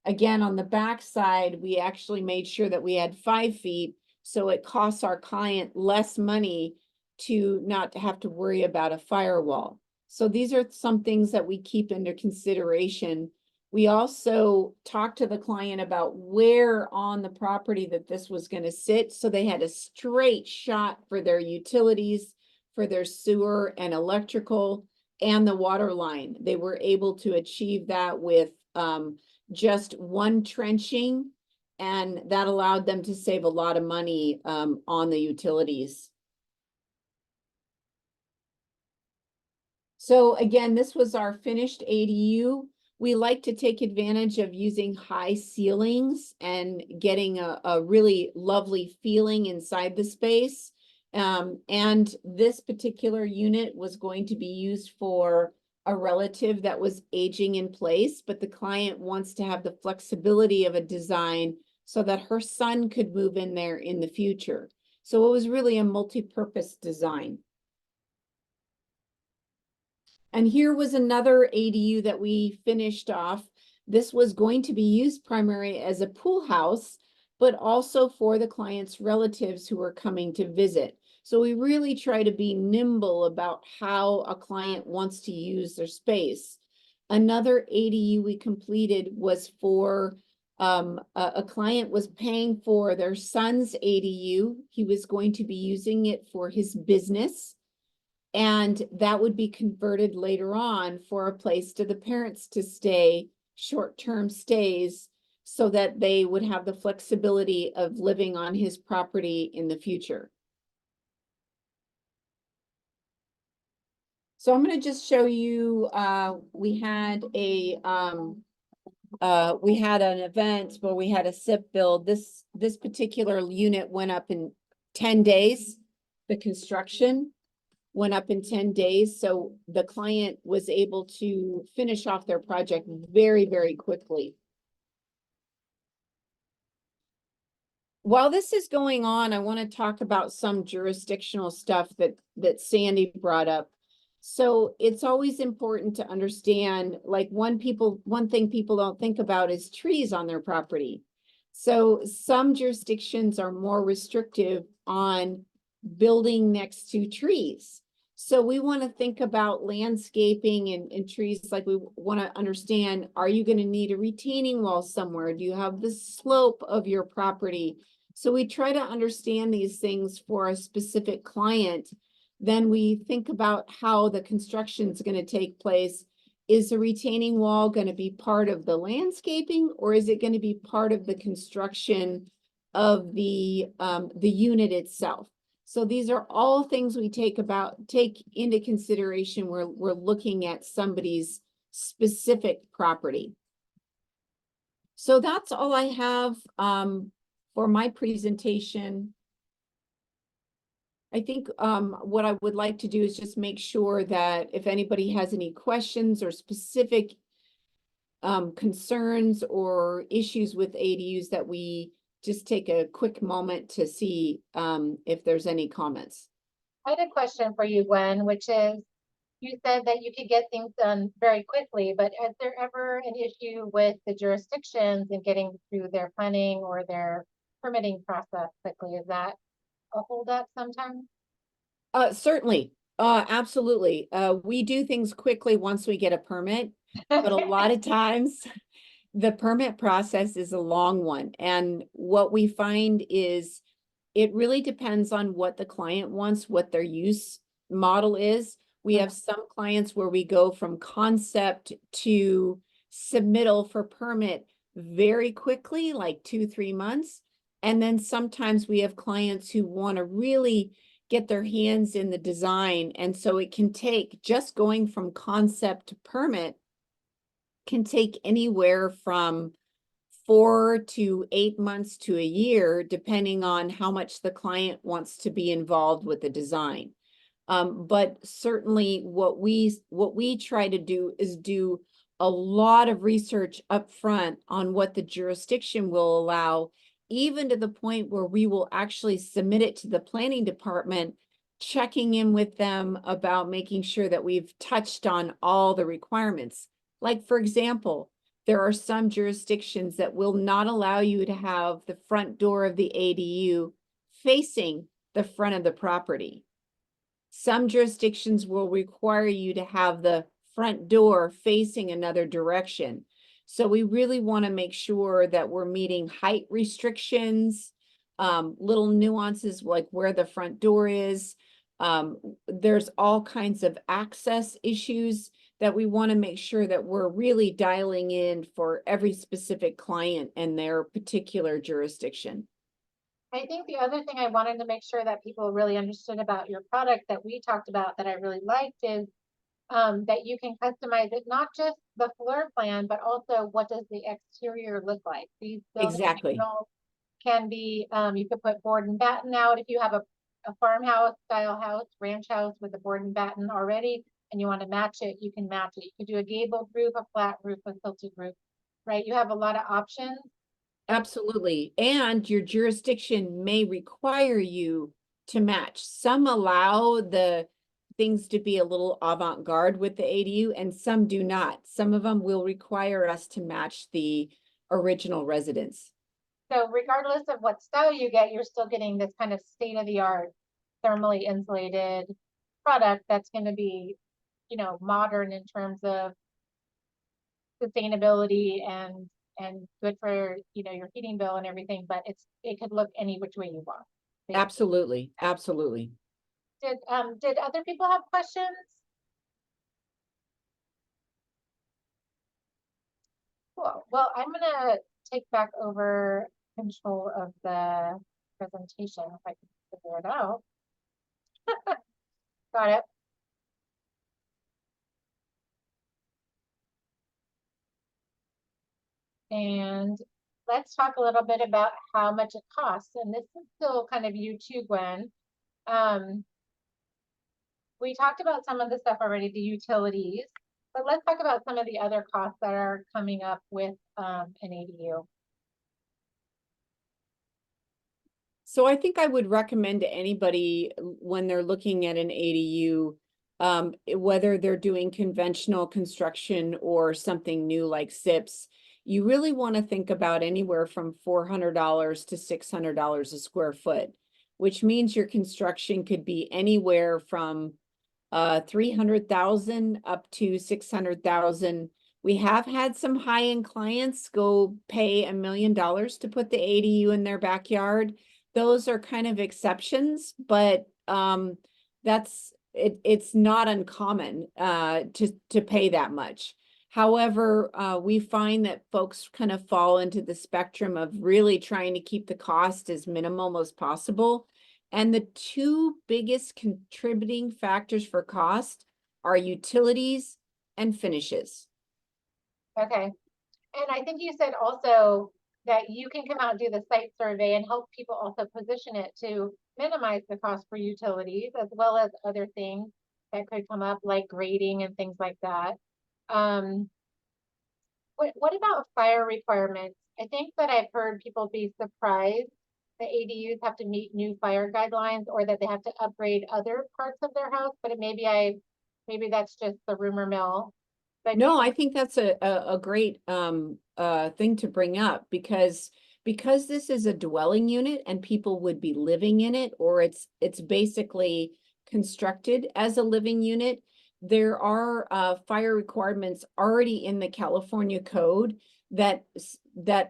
Again, on the back side, we actually made sure that we had 5 feet, so it costs our client less money to not have to worry about a firewall. So these are some things that we keep into consideration. We also talked to the client about where on the property that this was going to sit, so they had a straight shot for their utilities, for their sewer and electrical, and the water line. They were able to achieve that with just one trenching, and that allowed them to save a lot of money on the utilities. So again, this was our finished ADU. We like to take advantage of using high ceilings and getting a really lovely feeling inside the space. And this particular unit was going to be used for a relative that was aging in place, but the client wants to have the flexibility of a design so that her son could move in there in the future. So it was really a multi-purpose design. And here was another ADU that we finished off. This was going to be used primarily as a pool house, but also for the client's relatives who were coming to visit. So we really try to be nimble about how a client wants to use their space. Another ADU we completed was for A client was paying for their son's ADU. He was going to be using it for his business. And that would be converted later on for a place to the parents to stay, short-term stays, so that they would have the flexibility of living on his property in the future. So I'm going to just show you, we had an event where we had a SIP build. This particular unit went up in 10 days. The construction went up in 10 days. So the client was able to finish off their project very, very quickly. While this is going on, I want to talk about some jurisdictional stuff that Sandy brought up. So it's always important to understand, like one thing people don't think about is trees on their property. So some jurisdictions are more restrictive on building next to trees. So we want to think about landscaping and trees, like we want to understand, are you going to need a retaining wall somewhere? Do you have the slope of your property? So we try to understand these things for a specific client. Then we think about how the construction is going to take place. Is the retaining wall going to be part of the landscaping, or is it going to be part of the construction of the unit itself? So these are all things we take into consideration when we're looking at somebody's specific property. So that's all I have for my presentation. I think what I would like to do is just make sure that if anybody has any questions or specific concerns or issues with ADUs, that we just take a quick moment to see if there's any comments. I had a question for you, Gwen, which is, you said that you could get things done very quickly, but is there ever an issue with the jurisdictions in getting through their planning or their permitting process quickly? Is that a holdup sometimes? Certainly, absolutely. We do things quickly once we get a permit, but a lot of times the permit process is a long one. And what we find is it really depends on what the client wants, what their use model is. We have some clients where we go from concept to submittal for permit very quickly, like 2-3 months. And then sometimes we have clients who want to really get their hands in the design. And so it can take, just going from concept to permit can take anywhere from 4 to 8 months to a year, depending on how much the client wants to be involved with the design. But certainly what we try to do is do a lot of research up front on what the jurisdiction will allow, even to the point where we will actually submit it to the planning department, checking in with them about making sure that we've touched on all the requirements. Like, for example, there are some jurisdictions that will not allow you to have the front door of the ADU facing the front of the property. Some jurisdictions will require you to have the front door facing another direction. So we really want to make sure that we're meeting height restrictions, little nuances like where the front door is. There's all kinds of access issues that we want to make sure that we're really dialing in for every specific client and their particular jurisdiction. I think the other thing I wanted to make sure that people really understood about your product that we talked about that I really liked is that you can customize it, not just the floor plan, but also what does the exterior look like. These building Exactly. panels can be, you could put board and batten out if you have a farmhouse style house, ranch house with a board and batten already, and you want to match it, you can match it. You could do a gabled roof, a flat roof, a tilted roof, right? You have a lot of options. Absolutely. And your jurisdiction may require you to match. Some allow the things to be a little avant-garde with the ADU, and some do not. Some of them will require us to match the original residence. So regardless of what style you get, you're still getting this kind of state-of-the-art thermally insulated product that's going to be, you know, modern in terms of sustainability and and good for, you know, your heating bill and everything, but it could look any which way you want. basically. Absolutely, absolutely. Did other people have questions? Cool. Well, I'm gonna take back over control of the presentation if I can figure it out. Got it. And let's talk a little bit about how much it costs. And this is still kind of you too, Gwen. We talked about some of the stuff already, the utilities, but let's talk about some of the other costs that are coming up with an ADU. So I think I would recommend to anybody when they're looking at an ADU, whether they're doing conventional construction or something new like SIPs, you really want to think about anywhere from $400 to $600 a square foot, which means your construction could be anywhere from 300,000 up to 600,000. We have had some high-end clients go pay $1 million to put the ADU in their backyard. Those are kind of exceptions, but it's not uncommon to pay that much. However, we find that folks kind of fall into the spectrum of really trying to keep the cost as minimal as possible. And the two biggest contributing factors for cost are utilities and finishes. Okay. And I think you said also that you can come out and do the site survey and help people also position it to minimize the cost for utilities as well as other things that could come up like grading and things like that. What about fire requirements? I think that I've heard people be surprised that ADUs have to meet new fire guidelines or that they have to upgrade other parts of their house, but maybe that's just the rumor mill. But No, I think that's a great thing to bring up because this is a dwelling unit and people would be living in it, or it's basically constructed as a living unit. There are fire requirements already in the California code that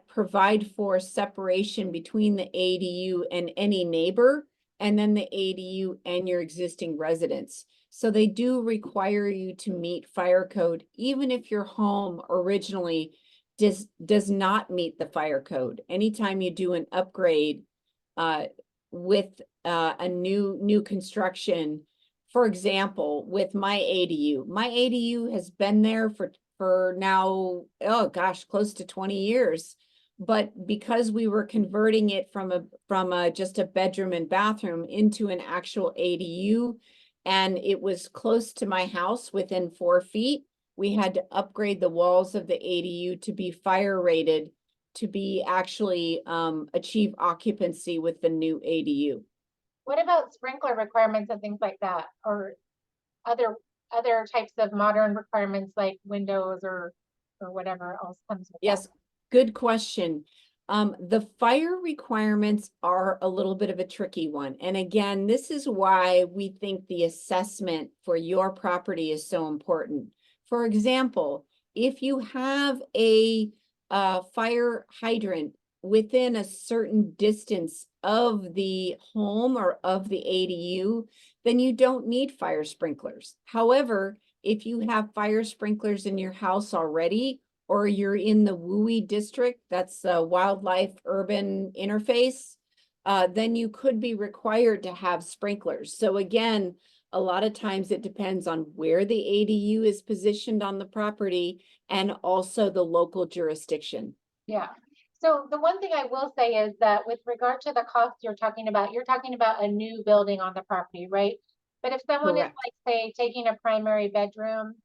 provide for separation between the ADU and any neighbor, and then the ADU and your existing residence. So they do require you to meet fire code, even if your home originally does not meet the fire code. Anytime you do an upgrade with a new construction, for example, with my ADU has been there for now, oh gosh, close to 20 years. But because we were converting it from just a bedroom and bathroom into an actual ADU, and it was close to my house within 4 feet, we had to upgrade the walls of the ADU to be fire rated to be actually achieve occupancy with the new ADU. what about sprinkler requirements and things like that, or other types of modern requirements like windows or whatever else comes with Yes, that? good question. The fire requirements are a little bit of a tricky one. And again, this is why we think the assessment for your property is so important. For example, if you have a fire hydrant within a certain distance of the home or of the ADU, then you don't need fire sprinklers. However, if you have fire sprinklers in your house already, or you're in the WUI district, that's the wildlife urban interface, then you could be required to have sprinklers. So again, a lot of times it depends on where the ADU is positioned on the property and also the local jurisdiction. Yeah. So the one thing I will say is that with regard to the cost you're talking about a new building on the property, right? But if someone Correct. is like, say, taking a primary bedroom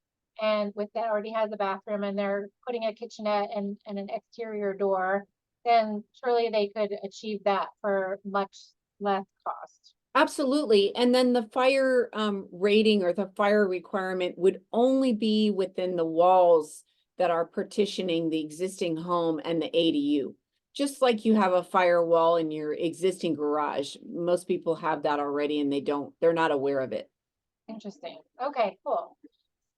and with that already has a bathroom and they're putting a kitchenette and an exterior door, then surely they could achieve that for much less cost. Absolutely. And then the fire rating or the fire requirement would only be within the walls that are partitioning the existing home and the ADU. Just like you have a firewall in your existing garage. Most people have that already and they're not aware of it. Interesting. Okay, cool.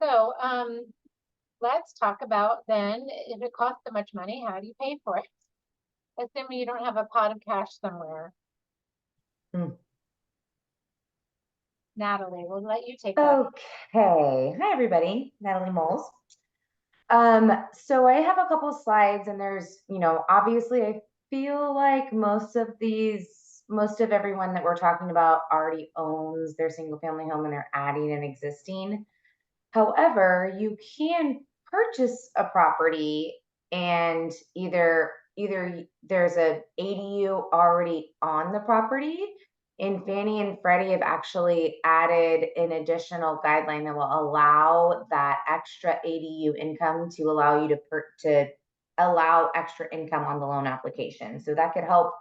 So let's talk about then, if it costs so much money, how do you pay for it? Assuming you don't have a pot of cash somewhere. Hmm. Natalie, we'll let you take that. Okay. Hi, everybody. Natalie Moles. So I have a couple slides, and there's, obviously I feel like most of everyone that we're talking about already owns their single family home and they're adding an existing. However, you can purchase a property and either there's a ADU already on the property, and Fannie and Freddie have actually added an additional guideline that will allow that extra ADU income to allow you to allow extra income on the loan application. So that could help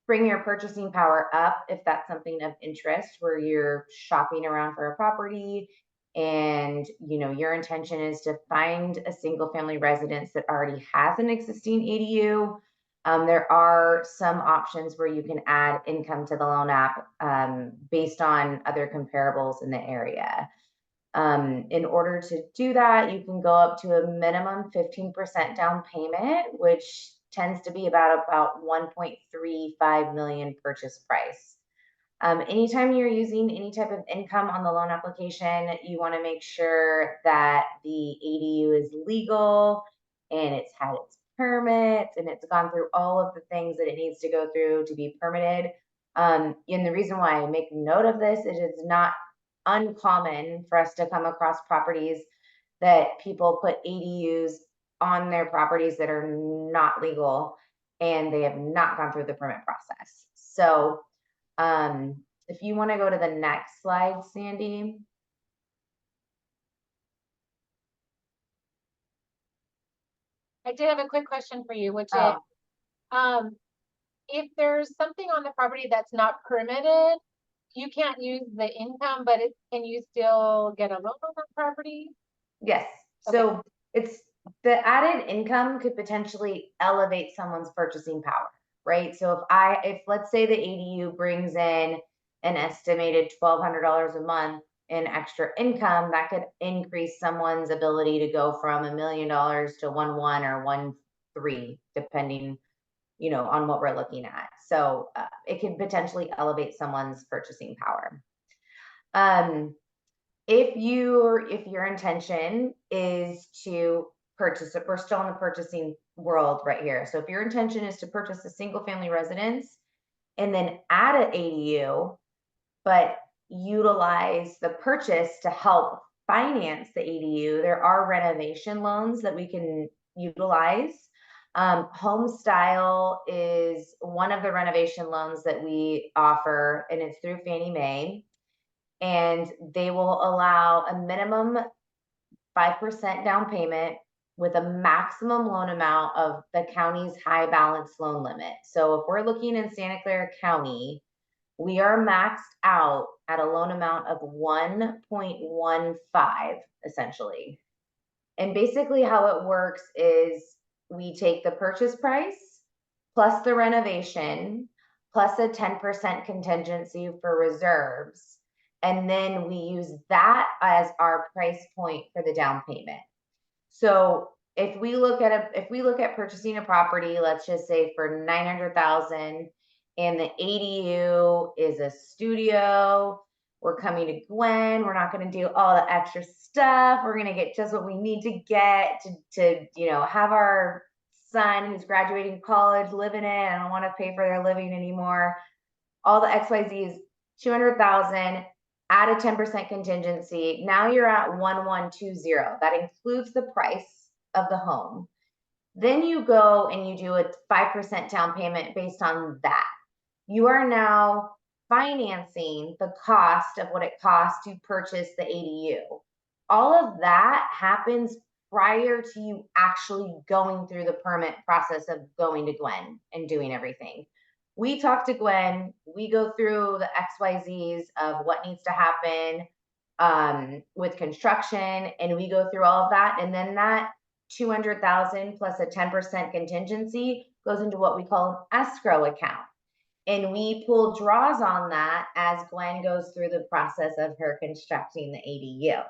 bring your purchasing power up if that's something of interest, where you're shopping around for a property and your intention is to find a single family residence that already has an existing ADU. There are some options where you can add income to the loan app based on other comparables in the area. In order to do that, you can go up to a minimum 15% down payment, which tends to be about 1.35 million purchase price. Anytime you're using any type of income on the loan application, you want to make sure that the ADU is legal and it's had its permits and it's gone through all of the things that it needs to go through to be permitted. And the reason why I make note of this is it's not uncommon for us to come across properties that people put ADUs on their properties that are not legal and they have not gone through the permit process. So if you want to go to the next slide, Sandy. I did have a quick question for you, which Oh. is, if there's something on the property that's not permitted, you can't use the income, but can you still get a loan on that property? Yes. So it's the added income could potentially elevate someone's purchasing power, right? So if let's say the ADU brings in an estimated $1,200 a month in extra income, that could increase someone's ability to go from $1 million to 1.1 or 1.3, depending, on what we're looking at. So it can potentially elevate someone's purchasing power. If your intention is to purchase it, we're still in the purchasing world right here. So if your intention is to purchase a single family residence and then add an ADU, but utilize the purchase to help finance the ADU, there are renovation loans that we can utilize. Home Style is one of the renovation loans that we offer, and it's through Fannie Mae. And they will allow a minimum 5% down payment with a maximum loan amount of the county's high balance loan limit. So if we're looking in Santa Clara County, we are maxed out at a loan amount of 1.15, essentially. And basically how it works is we take the purchase price plus the renovation plus a 10% contingency for reserves. And then we use that as our price point for the down payment. So if we look at purchasing a property, let's just say for $900,000, and the ADU is a studio, we're coming to Gwen, we're not going to do all the extra stuff, we're going to get just what we need to get to have our son who's graduating college live in it. I don't want to pay for their living anymore. All the XYZs, 200,000, add a 10% contingency. Now you're at 1.120. That includes the price of the home. Then you go and you do a 5% down payment based on that. You are now financing the cost of what it costs to purchase the ADU. All of that happens prior to you actually going through the permit process of going to Gwen and doing everything. We talk to Gwen, we go through the XYZs of what needs to happen with construction, and we go through all of that. And then that 200,000 plus a 10% contingency goes into what we call an escrow account. And we pull draws on that as Gwen goes through the process of her constructing the ADU.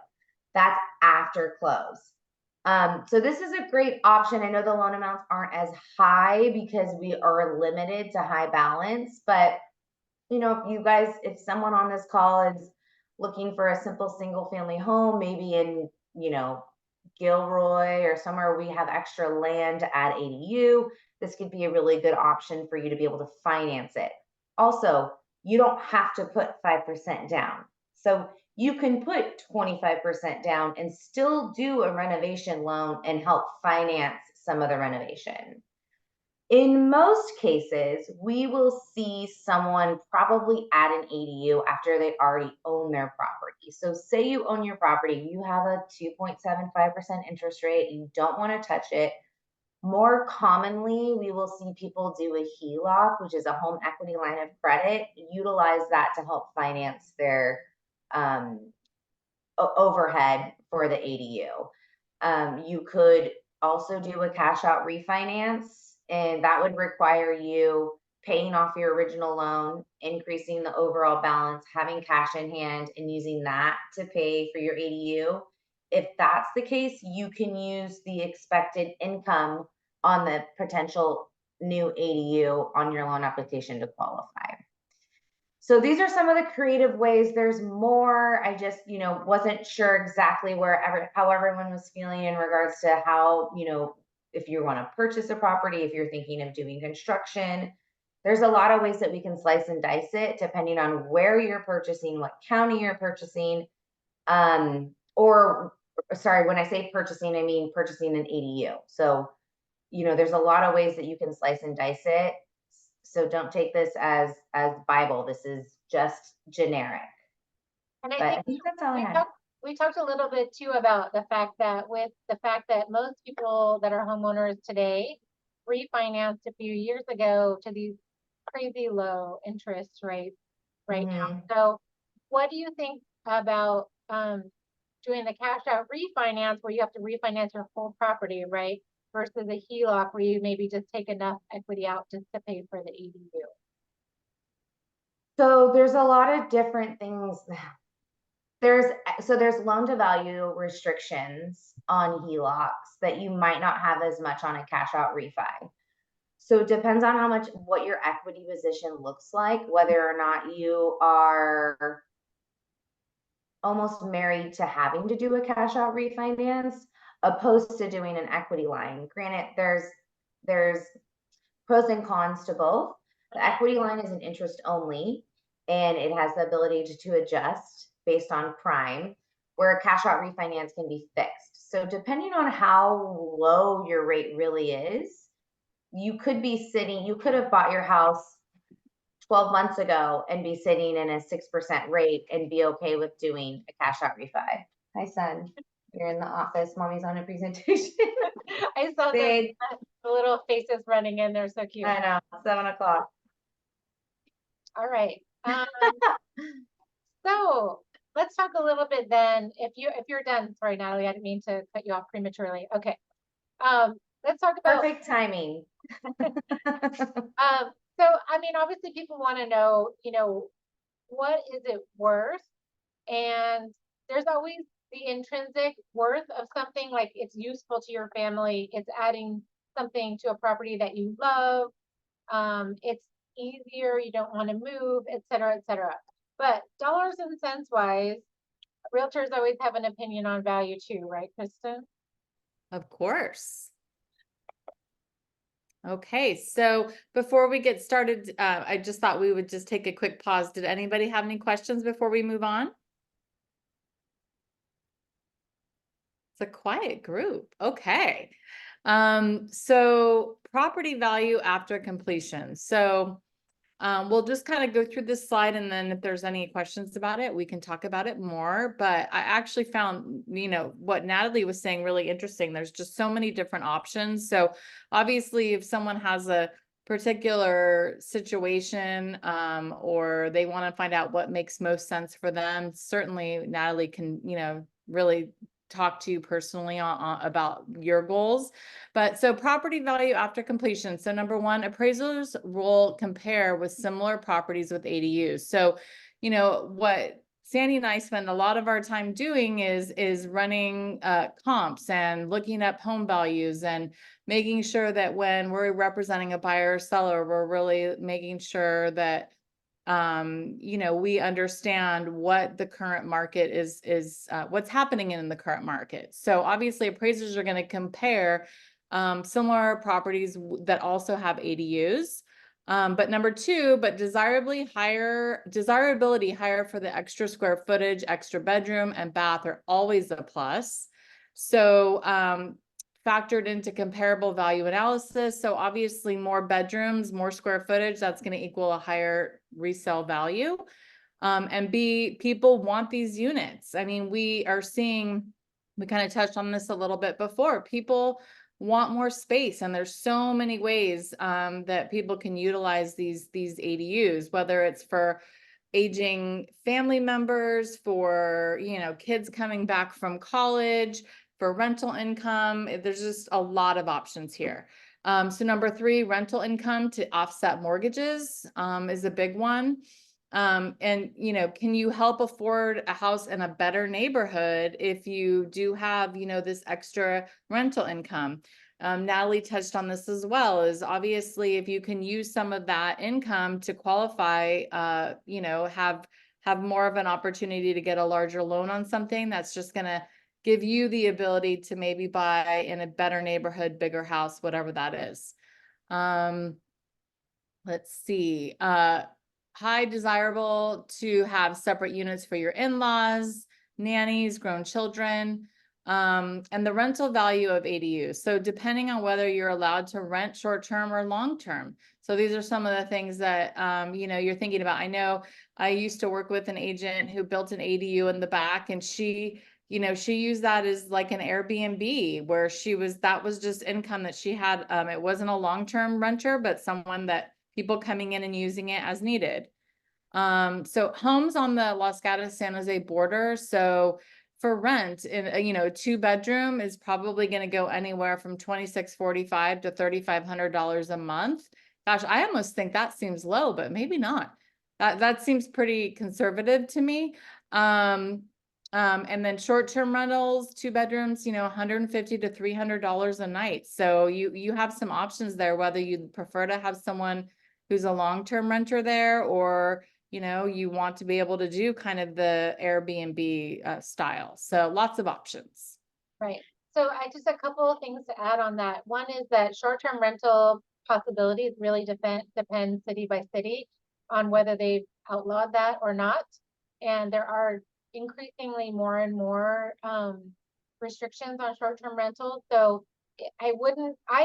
That's after close. So this is a great option. I know the loan amounts aren't as high because we are limited to high balance, but you know, if someone on this call is looking for a simple single family home, maybe in, you know, Gilroy or somewhere we have extra land to add ADU, this could be a really good option for you to be able to finance it. Also, you don't have to put 5% down. So you can put 25% down and still do a renovation loan and help finance some of the renovation. In most cases, we will see someone probably add an ADU after they already own their property. So say you own your property, you have a 2.75% interest rate, you don't want to touch it. More commonly, we will see people do a HELOC, which is a home equity line of credit, utilize that to help finance their overhead for the ADU. You could also do a cash out refinance, and that would require you paying off your original loan, increasing the overall balance, having cash in hand, and using that to pay for your ADU. If that's the case, you can use the expected income on the potential new ADU on your loan application to qualify. So these are some of the creative ways. There's more. I just, you know, wasn't sure exactly how everyone was feeling in regards to how, you know, if you want to purchase a property, if you're thinking of doing construction. There's a lot of ways that we can slice and dice it depending on where you're purchasing, what county you're purchasing. Or sorry, when I say purchasing, I mean purchasing an ADU. So, you know, there's a lot of ways that you can slice and dice it. So don't take this as Bible. This is just generic. And But I think that's all I had. we talked a little bit too about the fact that most people that are homeowners today refinanced a few years ago to these crazy low interest rates right now. So what do you think about doing the cash out refinance where you have to refinance your whole property, right? Versus a HELOC where you maybe just take enough equity out just to pay for the ADU? So there's a lot of different things. There's loan to value restrictions on HELOCs that you might not have as much on a cash out refi. So it depends on what your equity position looks like, whether or not you are almost married to having to do a cash out refinance opposed to doing an equity line. Granted, there's pros and cons to both. The equity line is an interest only, and it has the ability to adjust based on prime, where a cash out refinance can be fixed. So depending on how low your rate really is, you could have bought your house 12 months ago and be sitting in a 6% rate and be okay with doing a cash out refi. Hi, son. You're in the office. Mommy's on a presentation. I saw the little faces running in. They're so cute. I know. 7 o'clock. All right. So let's talk a little bit then. If you're done, sorry, Natalie, I didn't mean to cut you off prematurely. Okay. Let's talk about perfect timing. So I mean, obviously people want to know, you know, what is it worth? And there's always the intrinsic worth of something, like it's useful to your family, it's adding something to a property that you love, it's easier, you don't want to move, et cetera, et cetera. But dollars and cents wise, realtors always have an opinion on value too, right, Kristen? Of course. Okay, so before we get started, I just thought we would just take a quick pause. Did anybody have any questions before we move on? It's a quiet group. Okay. So property value after completion. So we'll just kind of go through this slide, and then if there's any questions about it, we can talk about it more. But I actually found, you know, what Natalie was saying really interesting. There's just so many different options. So obviously, if someone has a particular situation or they want to find out what makes most sense for them, certainly Natalie can, you know, really talk to you personally on about your goals. But so property value after completion. So number one, appraisers will compare with similar properties with ADUs. So, you know, what Sandy and I spend a lot of our time doing is running comps and looking up home values and making sure that when we're representing a buyer or seller, we're really making sure that you know, we understand what the current market is what's happening in the current market. So obviously appraisers are going to compare similar properties that also have ADUs. But number two, but desirability higher for the extra square footage, extra bedroom and bath are always a plus. So factored into comparable value analysis. So obviously more bedrooms, more square footage, that's going to equal a higher resale value. And B, people want these units. I mean, we are seeing, we kind of touched on this a little bit before, people want more space, and there's so many ways that people can utilize these ADUs, whether it's for aging family members, for, you know, kids coming back from college, for rental income. There's just a lot of options here. So number three, rental income to offset mortgages is a big one. And, you know, can you help afford a house in a better neighborhood if you do have, you know, this extra rental income? Natalie touched on this as well, is obviously if you can use some of that income to qualify, you know, have more of an opportunity to get a larger loan on something, that's just going to give you the ability to maybe buy in a better neighborhood, bigger house, whatever that is. Let's see, high desirable to have separate units for your in-laws, nannies, grown children, and the rental value of ADUs. So depending on whether you're allowed to rent short-term or long-term. So these are some of the things that, you know, you're thinking about. I know I used to work with an agent who built an ADU in the back, and she, you know, she used that as like an Airbnb where that was just income that she had. It wasn't a long-term renter, but someone that people coming in and using it as needed. So homes on the Los Gatos San Jose border. So for rent, in you know, 2-bedroom is probably going to go anywhere from $2,645 to $3,500 a month. Gosh, I almost think that seems low, but maybe not. That seems pretty conservative to me. And then short-term rentals, 2 bedrooms, you know, $150 to $300 a night. So you have some options there, whether you'd prefer to have someone who's a long-term renter there, or, you know, you want to be able to do kind of the Airbnb style. So lots of options. Right. So I just a couple of things to add on that. One is that short-term rental possibilities really depend city by city on whether they've outlawed that or not. And there are increasingly more and more restrictions on short-term rentals. So I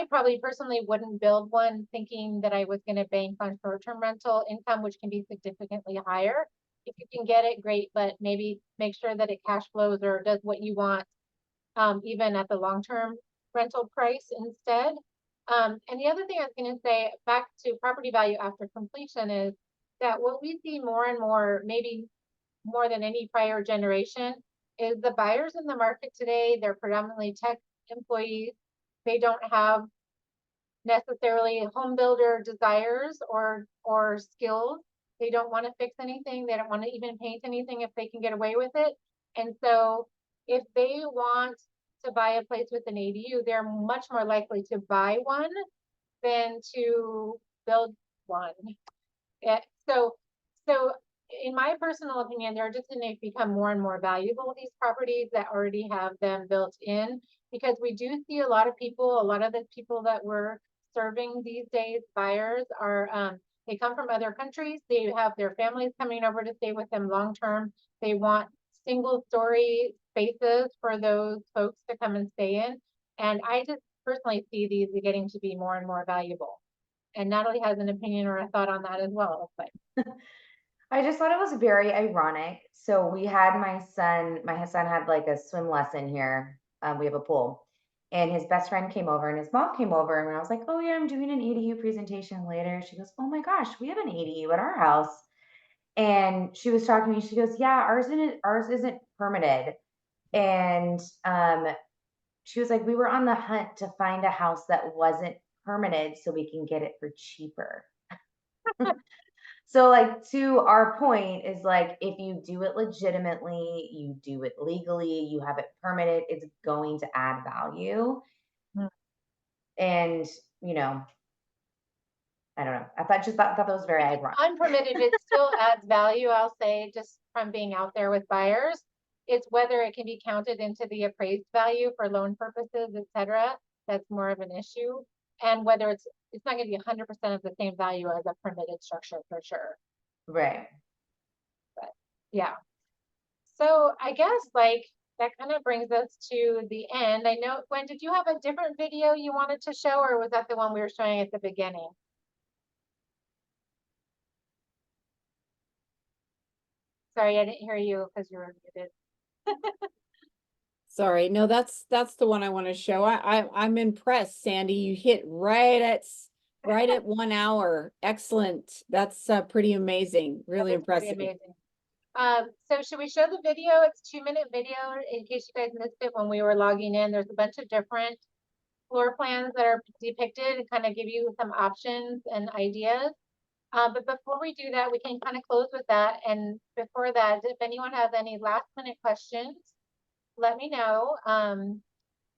probably personally wouldn't build one thinking that I was going to bank on short-term rental income, which can be significantly higher. If you can get it, great, but maybe make sure that it cash flows or does what you want, even at the long-term rental price instead. And the other thing I was going to say, back to property value after completion, is that what we see more and more, maybe more than any prior generation, is the buyers in the market today, they're predominantly tech employees. They don't have necessarily home builder desires or skills. They don't want to fix anything. They don't want to even paint anything if they can get away with it. And so if they want to buy a place with an ADU, they're much more likely to buy one than to build one. Yeah, so in my personal opinion, they're just going to become more and more valuable, these properties that already have them built in, because we do see a lot of the people that we're serving these days, buyers, are they come from other countries. They have their families coming over to stay with them long term. They want single story spaces for those folks to come and stay in. And I just personally see these getting to be more and more valuable. And Natalie has an opinion or a thought on that as well. But I just thought it was very ironic. So we had my son had like a swim lesson here. We have a pool, and his best friend came over and his mom came over, and I was like, oh yeah, I'm doing an ADU presentation later. She goes, oh my gosh, we have an ADU at our house. And she was talking to me, she goes, yeah, ours isn't permitted. And she was like, we were on the hunt to find a house that wasn't permitted so we can get it for cheaper. So like to our point is like, if you do it legitimately, you do it legally, you have it permitted, it's going to add value. Hmm. And, you know, I don't know. I thought that was very ironic. Unpermitted, it still adds value, I'll say, just from being out there with buyers. It's whether it can be counted into the appraised value for loan purposes, et cetera. That's more of an issue. And whether it's not gonna be 100% of the same value as a permitted structure for sure. Right. Yeah. So I guess like that kind of brings us to the end. I know, Gwen, did you have a different video you wanted to show, or was that the one we were showing at the beginning? Sorry, I didn't hear you because you were muted. Sorry, no, that's the one I want to show. I'm impressed, Sandy. You hit right at 1 hour. Excellent. That's pretty amazing. Really That is pretty impressive. amazing. So should we show the video? It's 2-minute video in case you guys missed it when we were logging in. There's a bunch of different floor plans that are depicted and kind of give you some options and ideas. But before we do that, we can kind of close with that. And before that, if anyone has any last minute questions, let me know.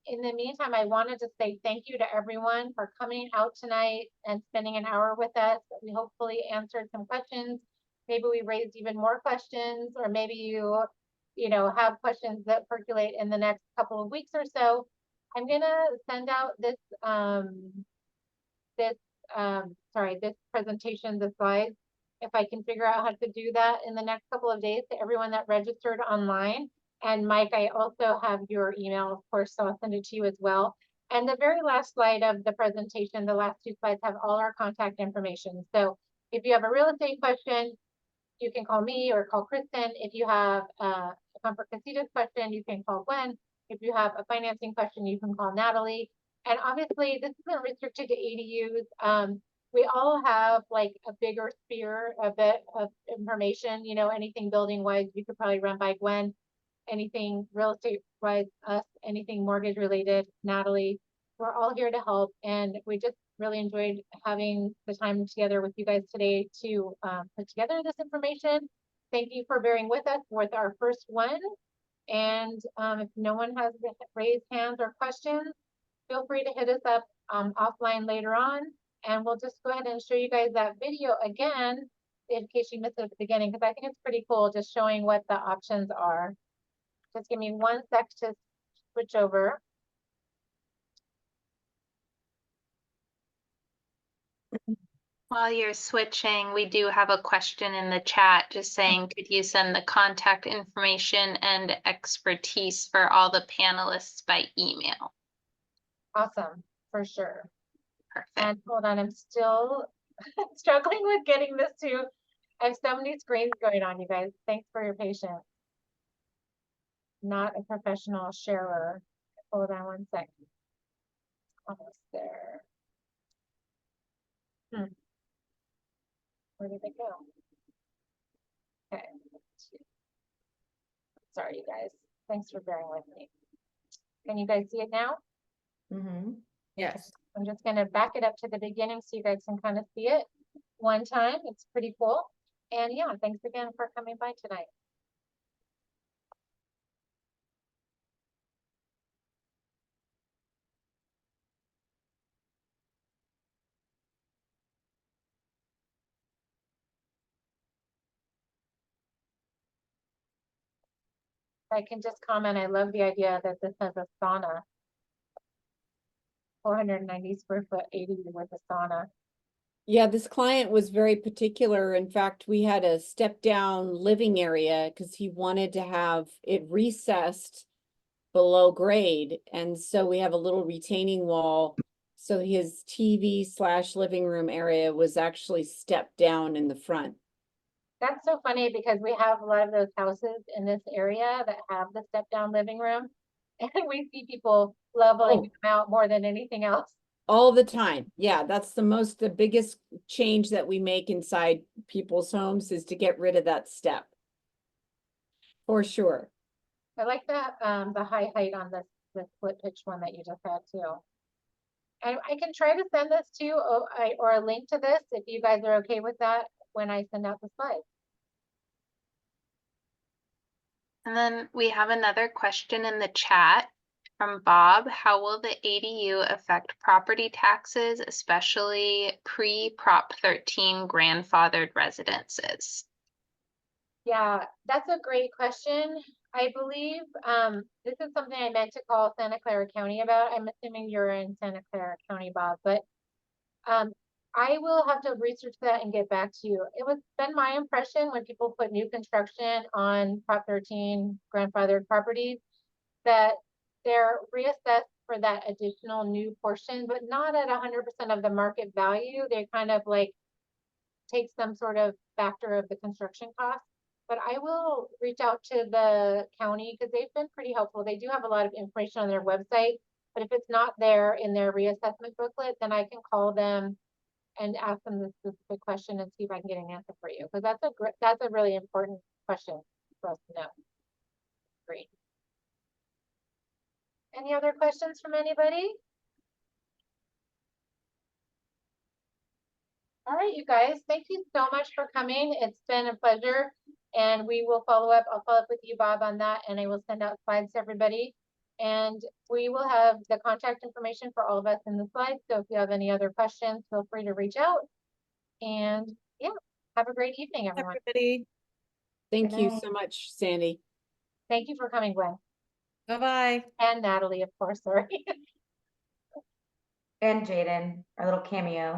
In the meantime, I wanted to say thank you to everyone for coming out tonight and spending an hour with us. We hopefully answered some questions. Maybe we raised even more questions, or maybe you know, have questions that percolate in the next couple of weeks or so. I'm gonna send out this this presentation, the slides, if I can figure out how to do that in the next couple of days to everyone that registered online. And Mike, I also have your email, of course, so I'll send it to you as well. And the very last slide of the presentation, the last 2 slides have all our contact information. So if you have a real estate question, you can call me or call Kristen. If you have a Comfort Casitas question, you can call Gwen. If you have a financing question, you can call Natalie. And obviously, this isn't restricted to ADUs. We all have like a bigger sphere, a bit of information, you know, anything building wise, you could probably run by Gwen, anything real estate wise, us, anything mortgage related, Natalie. We're all here to help. And we just really enjoyed having the time together with you guys today to put together this information. Thank you for bearing with us with our first one. And if no one has raised hands or questions, feel free to hit us up offline later on, and we'll just go ahead and show you guys that video again in case you missed it at the beginning, because I think it's pretty cool just showing what the options are. Just give me 1 sec to switch over. While you're switching, we do have a question in the chat just saying, could you send the contact information and expertise for all the panelists by email? Awesome, for sure. Perfect. And hold on, I'm still struggling with getting this to. I have so many screens going on, you guys. Thanks for your patience. Not a professional sharer. Hold on 1 second. Almost there. Where did it go? Okay. Sorry, you guys. Thanks for bearing with me. Can you guys see it now? Mm-hmm. Yes. I'm just going to back it up to the beginning so you guys can kind of see it one time. It's pretty cool. And yeah, thanks again for coming by tonight. I can just comment, I love the idea that this has a sauna. 490 square foot ADU with a sauna. Yeah, this client was very particular. In fact, we had a step down living area because he wanted to have it recessed below grade. And so we have a little retaining wall. So his TV/living room area was actually stepped down in the front. That's so funny because we have a lot of those houses in this area that have the step down living room. And we see people leveling them out more than anything else. All the time. Yeah, that's the biggest change that we make inside people's homes is to get rid of that step. For sure. I like that the high height on this split pitch one that you just had too. And I can try to send this to you or a link to this if you guys are okay with that. when I send out the slides. And then we have another question in the chat from Bob. How will the ADU affect property taxes, especially pre-Prop 13 grandfathered residences? Yeah, that's a great question. I believe this is something I meant to call Santa Clara County about. I'm assuming you're in Santa Clara County, Bob, but I will have to research that and get back to you. It was been my impression when people put new construction on Prop 13 grandfathered properties that they're reassessed for that additional new portion, but not at 100% of the market value. They kind of like take some sort of factor of the construction cost. But I will reach out to the county because they've been pretty helpful. They do have a lot of information on their website, but if it's not there in their reassessment booklet, then I can call them and ask them the specific question and see if I can get an answer for you. Because that's a really important question for us to know. Great. Any other questions from anybody? All right, you guys, thank you so much for coming. It's been a pleasure. And we will follow up. I'll follow up with you, Bob, on that, and I will send out slides to everybody. And we will have the contact information for all of us in the slides. So if you have any other questions, feel free to reach out. And yeah, have a great evening, everyone. Everybody, Thank Good you night. so much, Sandy. Thank you for coming, Gwen. bye-bye. And Natalie, of course, sorry. And Jaden, our little cameo.